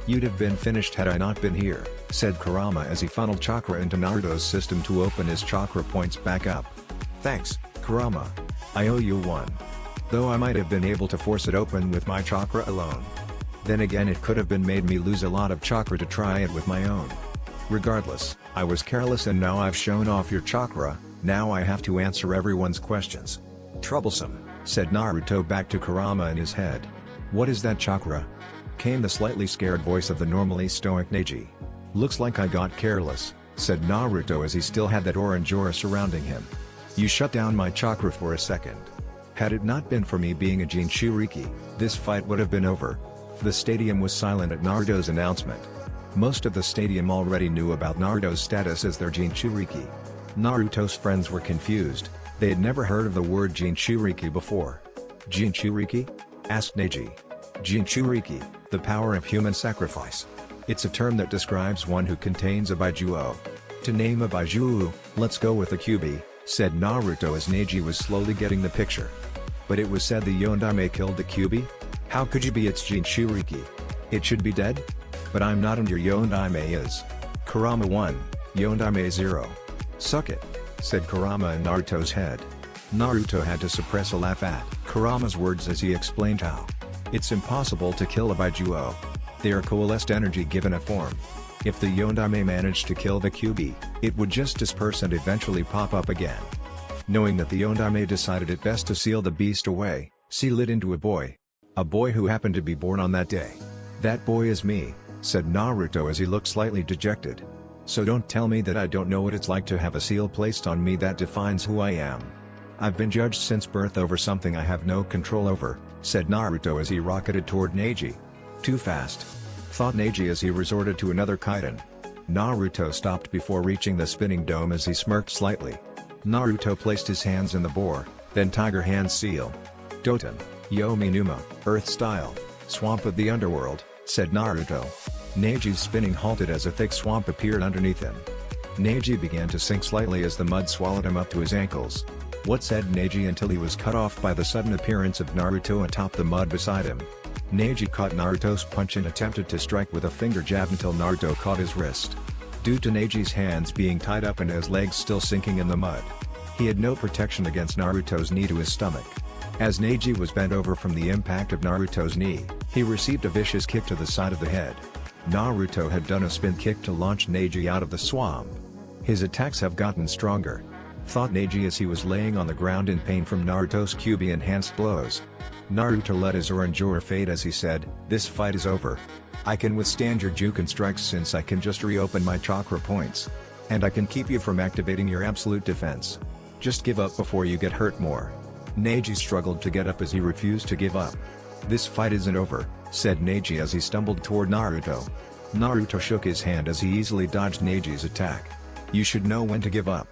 You'd have been finished had I not been here," said Kurama as he funneled chakra into Naruto's system to open his chakra points back up. "Thanks, Kurama. I owe you one. Though I might have been able to force it open with my chakra alone. Then again, it could have been made me lose a lot of chakra to try it with my own. Regardless, I was careless and now I've shown off your chakra, now I have to answer everyone's questions." "Troublesome," said Naruto back to Kurama in his head. "What is that chakra?" came the slightly scared voice of the normally stoic Neji. "Looks like I got careless," said Naruto as he still had that orange aura surrounding him. "You shut down my chakra for a second. Had it not been for me being a Jinchuriki, this fight would have been over. The stadium was silent at Naruto's announcement. Most of the stadium already knew about Naruto's status as their Jinchuriki. Naruto's friends were confused, they had never heard of the word Jinchuriki before. Jinchuriki? Asked Neji. Jinchuriki, the power of human sacrifice. It's a term that describes one who contains a Baijuo. To name a Baijuo, let's go with a Kyuubi, said Naruto as Neji was slowly getting the picture. But it was said the Yondaime killed the Kyuubi? How could you be its Jinchuriki? It should be dead? But I'm not and your Yondaime is. Kurama 1, Yondaime 0. Suck it, said Kurama in Naruto's head. Naruto had to suppress a laugh at Kurama's words as he explained how. It's impossible to kill a Baijuo. They are coalesced energy given a form. If the Yondaime managed to kill the Kyuubi, it would just disperse and eventually pop up again. Knowing that the Yondaime decided it best to seal the beast away, seal it into a boy. A boy who happened to be born on that day. That boy is me, said Naruto as he looked slightly dejected. So don't tell me that I don't know what it's like to have a seal placed on me that defines who I am. I've been judged since birth over something I have no control over, said Naruto as he rocketed toward Neji. Too fast, thought Neji as he resorted to another kaiden. Naruto stopped before reaching the spinning dome as he smirked slightly. Naruto placed his hands in the bore, then Tiger Hand Seal. Doton, Yomi Numa, Earth Style, Swamp of the Underworld, said Naruto. Neji's spinning halted as a thick swamp appeared underneath him. Neji began to sink slightly as the mud swallowed him up to his ankles. What said Neji until he was cut off by the sudden appearance of Naruto atop the mud beside him. Neji caught Naruto's punch and attempted to strike with a finger jab until Naruto caught his wrist. Due to Neji's hands being tied up and his legs still sinking in the mud, he had no protection against Naruto's knee to his stomach. As Neji was bent over from the impact of Naruto's knee, he received a vicious kick to the side of the head. Naruto had done a spin kick to launch Neji out of the swamp. His attacks have gotten stronger, thought Neji as he was laying on the ground in pain from Naruto's Kyuubi-enhanced blows. Naruto let his Orangeaura fade as he said, "This fight is over. I can withstand your Juken strikes since I can just reopen my chakra points. And I can keep you from activating your absolute defense. Just give up before you get hurt more." Neji struggled to get up as he refused to give up. "This fight isn't over," said Neji as he stumbled toward Naruto. Naruto shook his hand as he easily dodged Neji's attack. "You should know when to give up.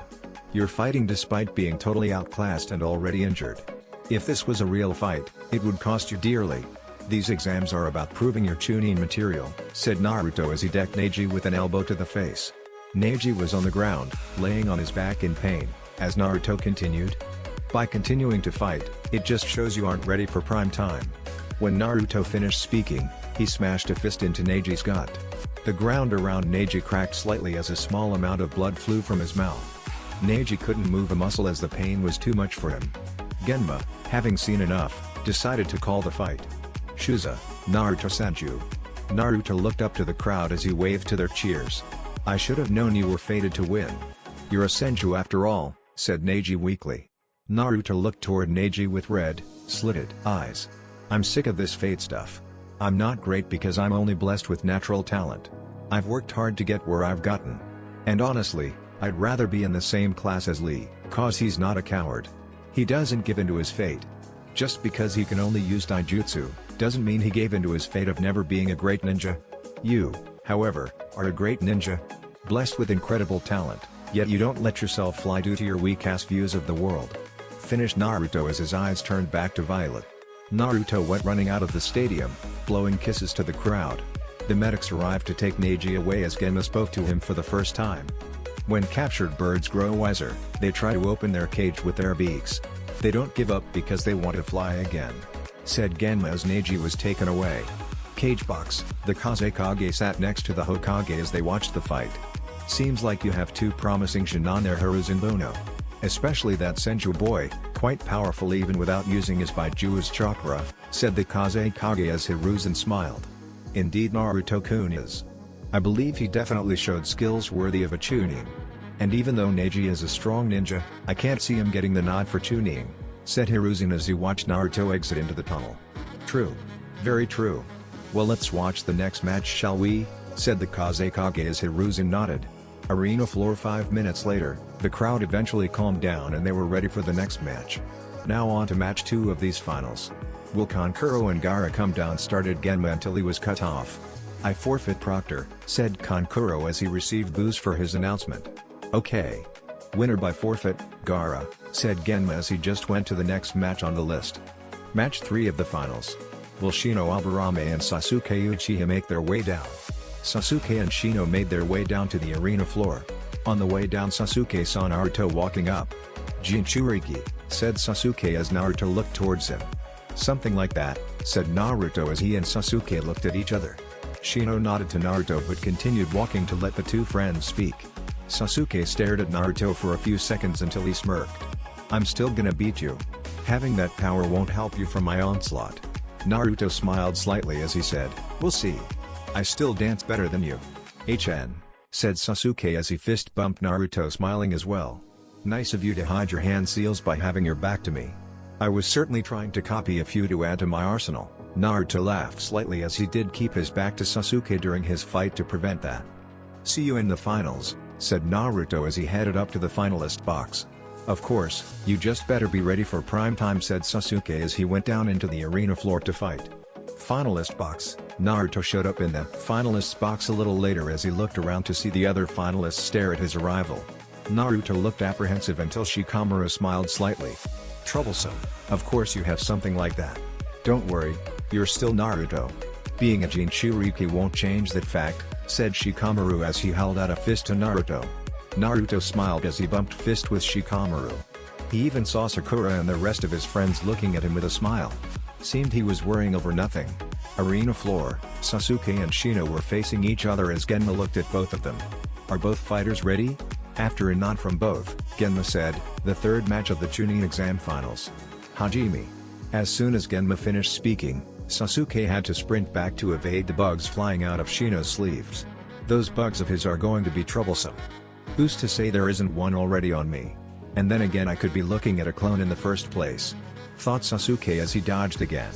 You're fighting despite being totally outclassed and already injured. If this was a real fight, it would cost you dearly. These exams are about proving your Chunin material," said Naruto as he decked Neji with an elbow to the face. Neji was on the ground, laying on his back in pain, as Naruto continued. "By continuing to fight, it just shows you aren't ready for prime time." When Naruto finished speaking, he smashed a fist into Neji's gut. The ground around Neji cracked slightly as a small amount of blood flew from his mouth. Neji couldn't move a muscle as the pain was too much for him. Genma, having seen enough, decided to call the fight. "Shuza, Naruto Senju." Naruto looked up to the crowd as he waved to their cheers. "I should have known you were fated to win. You're a Senju after all," said Neji weakly. Naruto looked toward Neji with red, slitted eyes. "I'm sick of this fate stuff. I'm not great because I'm only blessed with natural talent. I've worked hard to get where I've gotten. And honestly, I'd rather be in the same class as Lee, cause he's not a coward. He doesn't give in to his fate. Just because he can only use taijutsu, doesn't mean he gave in to his fate of never being a great ninja. You, however, are a great ninja. Blessed with incredible talent, yet you don't let yourself fly due to your weak-ass views of the world." Finished Naruto as his eyes turned back to violet. Naruto went running out of the stadium, blowing kisses to the crowd. The medics arrived to take Neji away as Genma spoke to him for the first time. When captured birds grow wiser, they try to open their cage with their beaks. They don't give up because they want to fly again, said Genma as Neji was taken away. Cagebox, the Kazekage sat next to the Hokage as they watched the fight. "Seems like you have two promising Shinan there, Hiruzen Bono. Especially that Senju boy, quite powerful even without using his Baiju's chakra," said the Kazekage as Hiruzen smiled. "Indeed Naruto-kun is. I believe he definitely showed skills worthy of a Chunin. And even though Neji is a strong ninja, I can't see him getting the nod for Chunin," said Hiruzen as he watched Naruto exit into the tunnel. "True. Very true. Well, let's watch the next match, shall we?" said the Kazekage as Hiruzen nodded. Arena floor. 5 minutes later, the crowd eventually calmed down and they were ready for the next match. Now on to match 2 of these finals. Will Kankuro and Gaara come down? Started Genma until he was cut off. I forfeit Proctor, said Kankuro as he received boos for his announcement. Okay. Winner by forfeit, Gaara, said Genma as he just went to the next match on the list. Match 3 of the finals. Will Shino Aburame and Sasuke Uchiha make their way down? Sasuke and Shino made their way down to the arena floor. On the way down, Sasuke saw Naruto walking up. Jinchuriki, said Sasuke as Naruto looked towards him. Something like that, said Naruto as he and Sasuke looked at each other. Shino nodded to Naruto but continued walking to let the two friends speak. Sasuke stared at Naruto for a few seconds until he smirked. I'm still gonna beat you. Having that power won't help you from my onslaught. Naruto smiled slightly as he said, we'll see. I still dance better than you. HN, said Sasuke as he fist bumped Naruto, smiling as well. Nice of you to hide your hand seals by having your back to me. I was certainly trying to copy a few to add to my arsenal. Naruto laughed slightly as he did keep his back to Sasuke during his fight to prevent that. See you in the finals, said Naruto as he headed up to the finalist box. Of course, you just better be ready for prime time, said Sasuke as he went down into the arena floor to fight. Finalist box. Naruto showed up in the finalists box a little later as he looked around to see the other finalists stare at his arrival. Naruto looked apprehensive until Shikamaru smiled slightly. Troublesome, of course you have something like that. Don't worry, you're still Naruto. Being a Jinchuriki won't change that fact, said Shikamaru as he held out a fist to Naruto. Naruto smiled as he bumped fist with Shikamaru. He even saw Sakura and the rest of his friends looking at him with a smile. Seemed he was worrying over nothing. Arena floor, Sasuke and Shino were facing each other as Genma looked at both of them. Are both fighters ready? After a nod from both, Genma said, the third match of the Chunin exam finals. Hajime. As soon as Genma finished speaking, Sasuke had to sprint back to evade the bugs flying out of Shino's sleeves. Those bugs of his are going to be troublesome. Who's to say there isn't one already on me? And then again I could be looking at a clone in the first place. Thought Sasuke as he dodged again.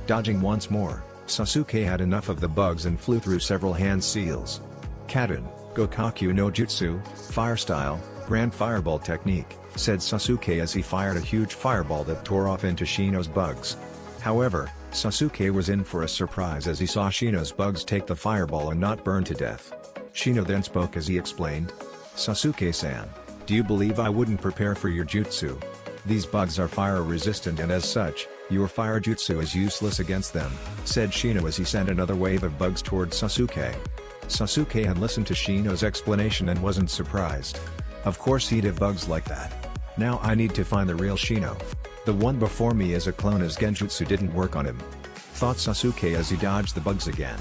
Dodging once more, Sasuke had enough of the bugs and flew through several hand seals. Kaden, Gokaku no Jutsu, Fire Style, Grand Fireball Technique, said Sasuke as he fired a huge fireball that tore off into Shino's bugs. However, Sasuke was in for a surprise as he saw Shino's bugs take the fireball and not burn to death. Shino then spoke as he explained. Sasuke-san, do you believe I wouldn't prepare for your jutsu? These bugs are fire resistant and as such, your fire jutsu is useless against them, said Shino as he sent another wave of bugs towards Sasuke. Sasuke had listened to Shino's explanation and wasn't surprised. Of course he'd have bugs like that. Now I need to find the real Shino. The one before me is a clone as genjutsu didn't work on him. Thought Sasuke as he dodged the bugs again.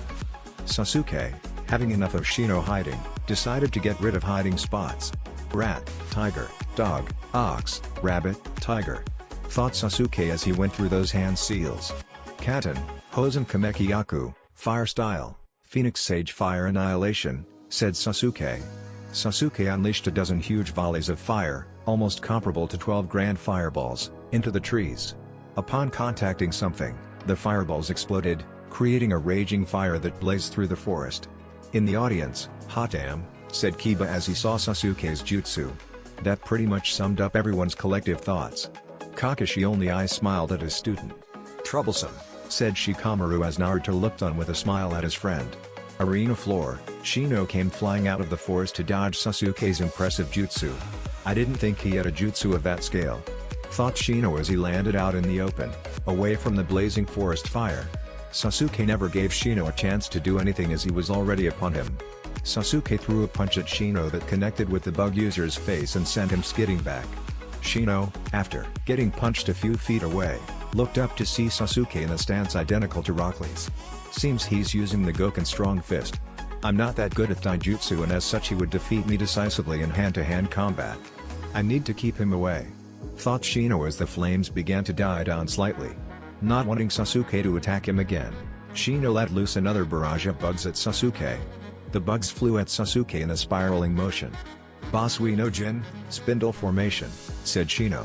Sasuke, having enough of Shino hiding, decided to get rid of hiding spots. Rat, tiger, dog, ox, rabbit, tiger. Thought Sasuke as he went through those hand seals. Katen, Hosen Kameki-yaku, Fire Style, Phoenix Sage Fire Annihilation, said Sasuke. Sasuke unleashed a dozen huge volleys of fire, almost comparable to 12 grand fireballs, into the trees. Upon contacting something, the fireballs exploded, creating a raging fire that blazed through the forest. In the audience, hot damn, said Kiba as he saw Sasuke's jutsu. That pretty much summed up everyone's collective thoughts. Kakashi only smiled at his student. Troublesome, said Shikamaru as Naruto looked on with a smile at his friend. Arena floor, Shino came flying out of the forest to dodge Sasuke's impressive jutsu. I didn't think he had a jutsu of that scale. Thought Shino as he landed out in the open, away from the blazing forest fire. Sasuke never gave Shino a chance to do anything as he was already upon him. Sasuke threw a punch at Shino that connected with the bug user's face and sent him skidding back. Shino, after getting punched a few feet away, looked up to see Sasuke in a stance identical to Rock Lee's. Seems he's using the Goken Strong Fist. I'm not that good at Daijutsu and as such he would defeat me decisively in hand-to-hand combat. I need to keep him away. Thought Shino as the flames began to die down slightly. Not wanting Sasuke to attack him again, Shino let loose another barrage of bugs at Sasuke. The bugs flew at Sasuke in a spiraling motion. Basui no Jin, Spindle Formation, said Shino.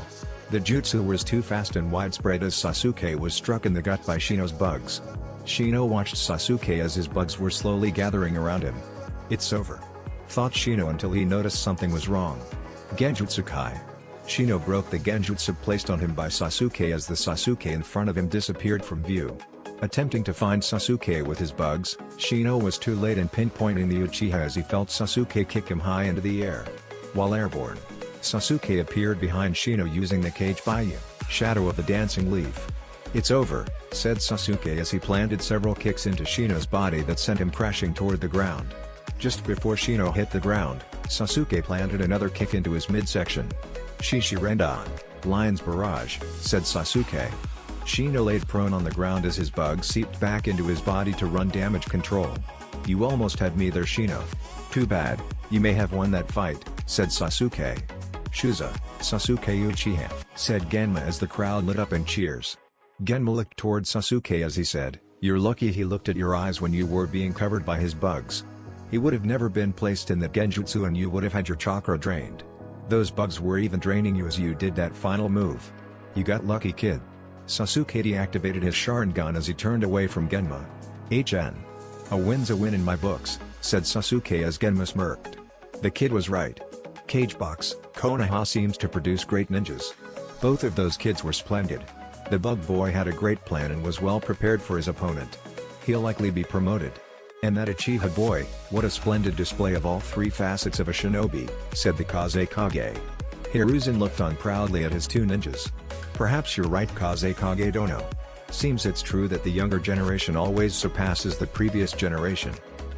The jutsu was too fast and widespread as Sasuke was struck in the gut by Shino's bugs. Shino watched Sasuke as his bugs were slowly gathering around him. It's over. thought Shino until he noticed something was wrong. Genjutsu Kai. Shino broke the genjutsu placed on him by Sasuke as the Sasuke in front of him disappeared from view. Attempting to find Sasuke with his bugs, Shino was too late in pinpointing the Uchiha as he felt Sasuke kick him high into the air. While airborne, Sasuke appeared behind Shino using the Kage Byu, Shadow of the Dancing Leaf. "It's over," said Sasuke as he planted several kicks into Shino's body that sent him crashing toward the ground. Just before Shino hit the ground, Sasuke planted another kick into his midsection. "Shishi Rendan, Lion's Barrage," said Sasuke. Shino laid prone on the ground as his bug seeped back into his body to run damage control. "You almost had me there, Shino. Too bad, you may have won that fight," said Sasuke. "Shuza, Sasuke Uchiha," said Genma as the crowd lit up in cheers. Genma looked toward Sasuke as he said, "You're lucky he looked at your eyes when you were being covered by his bugs. He would have never been placed in the genjutsu and you would have had your chakra drained. Those bugs were even draining you as you did that final move. You got lucky, kid." Sasuke deactivated his Sharingan as he turned away from Genma. "A win's a win in my books," said Sasuke as Genma smirked. The kid was right. Cagebox, Konoha seems to produce great ninjas. Both of those kids were splendid. The bug boy had a great plan and was well prepared for his opponent. He'll likely be promoted. "And that Uchiha boy, what a splendid display of all three facets of a shinobi," said the Kazekage. Hiruzen looked on proudly at his two ninjas. "Perhaps you're right, Kazekage Dono. Seems it's true that the younger generation always surpasses the previous generation."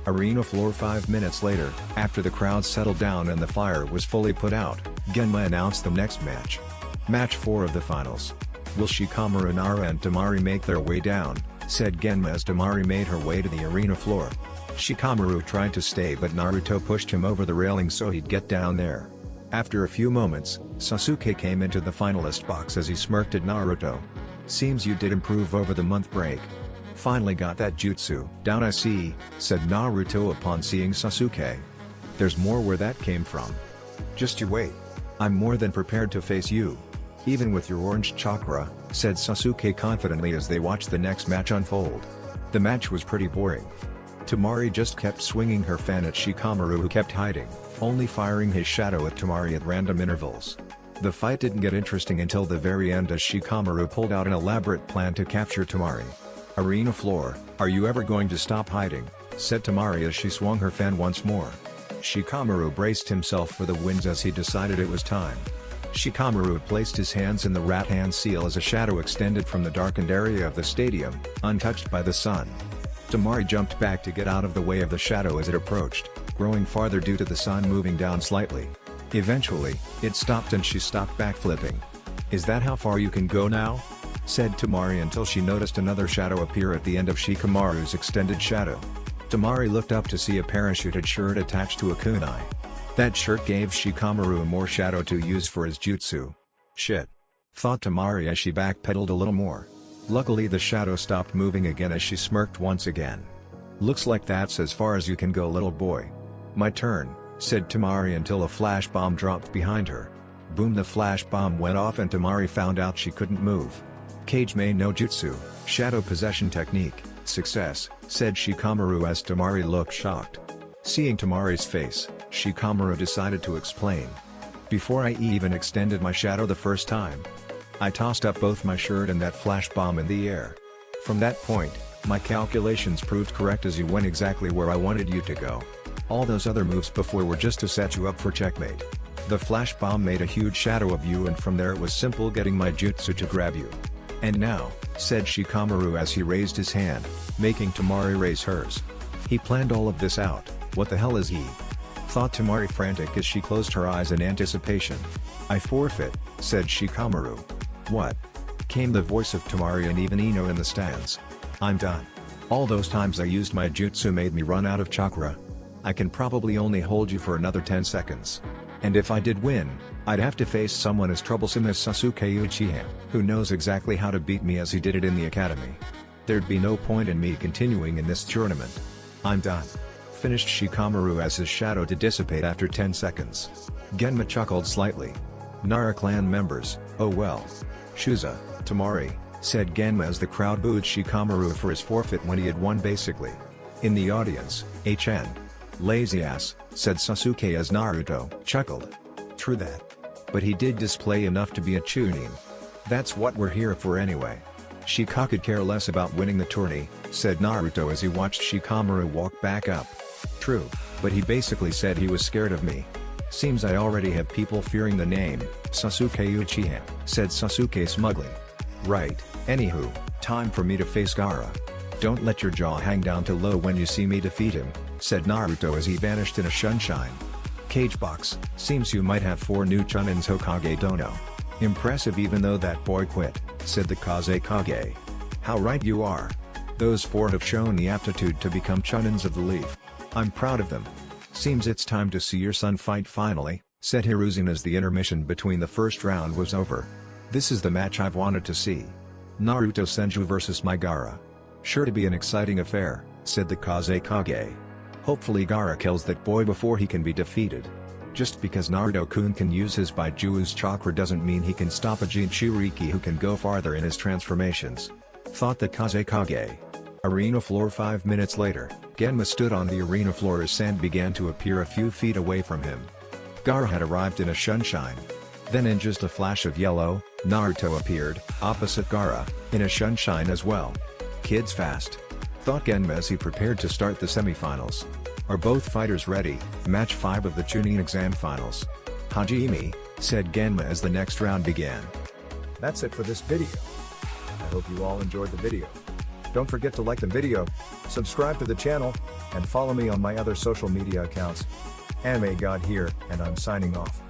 Arena floor 5 minutes later, after the crowd settled down and the fire was fully put out, Genma announced the next match. Match 4 of the finals. "Will Shikamaru, Nara and Temari make their way down?" said Genma as Temari made her way to the arena floor. Shikamaru tried to stay but Naruto pushed him over the railing so he'd get down there. After a few moments, Sasuke came into the finalist box as he smirked at Naruto. "Seems you did improve over the month break. Finally got that jutsu down, I see," said Naruto upon seeing Sasuke. "There's more where that came from. Just you wait. I'm more than prepared to face you. Even with your orange chakra," said Sasuke confidently as they watched the next match unfold. The match was pretty boring. Temari just kept swinging her fan at Shikamaru who kept hiding, only firing his shadow at Temari at random intervals. The fight didn't get interesting until the very end as Shikamaru pulled out an elaborate plan to capture Temari. "Arena floor, are you ever going to stop hiding?" said Temari as she swung her fan once more. Shikamaru braced himself for the winds as he decided it was time. Shikamaru placed his hands in the rat hand seal as a shadow extended from the darkened area of the stadium, untouched by the sun. Temari jumped back to get out of the way of the shadow as it approached, growing farther due to the sun moving down slightly. Eventually, it stopped and she stopped backflipping. "Is that how far you can go now?" said Temari until she noticed another shadow appear at the end of Shikamaru's extended shadow. Temari looked up to see a parachuted shirt attached to a kunai. That shirt gave Shikamaru more shadow to use for his jutsu. "Shit," thought Temari as she backpedaled a little more. Luckily the shadow stopped moving again as she smirked once again. "Looks like that's as far as you can go, little boy." "My turn," said Temari until a flash bomb dropped behind her. Boom, the flash bomb went off and Temari found out she couldn't move. "Kage Mei no Jutsu, Shadow Possession Technique, success," said Shikamaru as Temari looked shocked. Seeing Temari's face, Shikamaru decided to explain. "Before I even extended my shadow the first time, I tossed up both my shirt and that flash bomb in the air. From that point, my calculations proved correct as you went exactly where I wanted you to go. All those other moves before were just to set you up for checkmate. The flash bomb made a huge shadow of you and from there it was simple getting my jutsu to grab you. And now," said Shikamaru as he raised his hand, making Temari raise hers. "He planned all of this out, what the hell is he?" thought Temari frantic as she closed her eyes in anticipation. "I forfeit," said Shikamaru. "What?" came the voice of Temari and even Ino in the stands. "I'm done. All those times I used my jutsu made me run out of chakra. I can probably only hold you for another 10 seconds. And if I did win, I'd have to face someone as troublesome as Sasuke Uchiha, who knows exactly how to beat me as he did it in the academy. There'd be no point in me continuing in this tournament. I'm done," finished Shikamaru as his shadow to dissipate after 10 seconds. Genma chuckled slightly. "Nara clan members, oh well. Shuza, Temari," said Genma as the crowd booed Shikamaru for his forfeit when he had won basically. In the audience, HN. Lazy ass, said Sasuke as Naruto chuckled. True that. But he did display enough to be a chunin. That's what we're here for anyway. Shikage could care less about winning the tourney, said Naruto as he watched Shikamaru walk back up. True, but he basically said he was scared of me. Seems I already have people fearing the name, Sasuke Uchiha, said Sasuke smugly. Right, anywho, time for me to face Gaara. Don't let your jaw hang down too low when you see me defeat him, said Naruto as he vanished in a sunshine. Cage box, seems you might have 4 new Chunins Hokage dono. Impressive even though that boy quit, said the Kazekage. How right you are. Those 4 have shown the aptitude to become Chunins of the Leaf. I'm proud of them. Seems it's time to see your son fight finally, said Hiruzen as the intermission between the first round was over. This is the match I've wanted to see. Naruto Senju vs Gaara. Sure to be an exciting affair, said the Kazekage. Hopefully Gaara kills that boy before he can be defeated. Just because Naruto-kun can use his Baiju's chakra doesn't mean he can stop a Jinchuriki who can go farther in his transformations. Thought the Kazekage. Arena floor 5 minutes later, Genma stood on the arena floor as sand began to appear a few feet away from him. Gaara had arrived in a sunshine. Then in just a flash of yellow, Naruto appeared, opposite Gaara, in a sunshine as well. Kids fast. Thought Genma as he prepared to start the semifinals. Are both fighters ready? Match 5 of the Chunin exam finals. Hajime, said Genma as the next round began. That's it for this video. I hope you all enjoyed the video. Don't forget to like the video, subscribe to the channel, and follow me on my other social media accounts. Anime God here, and I'm signing off.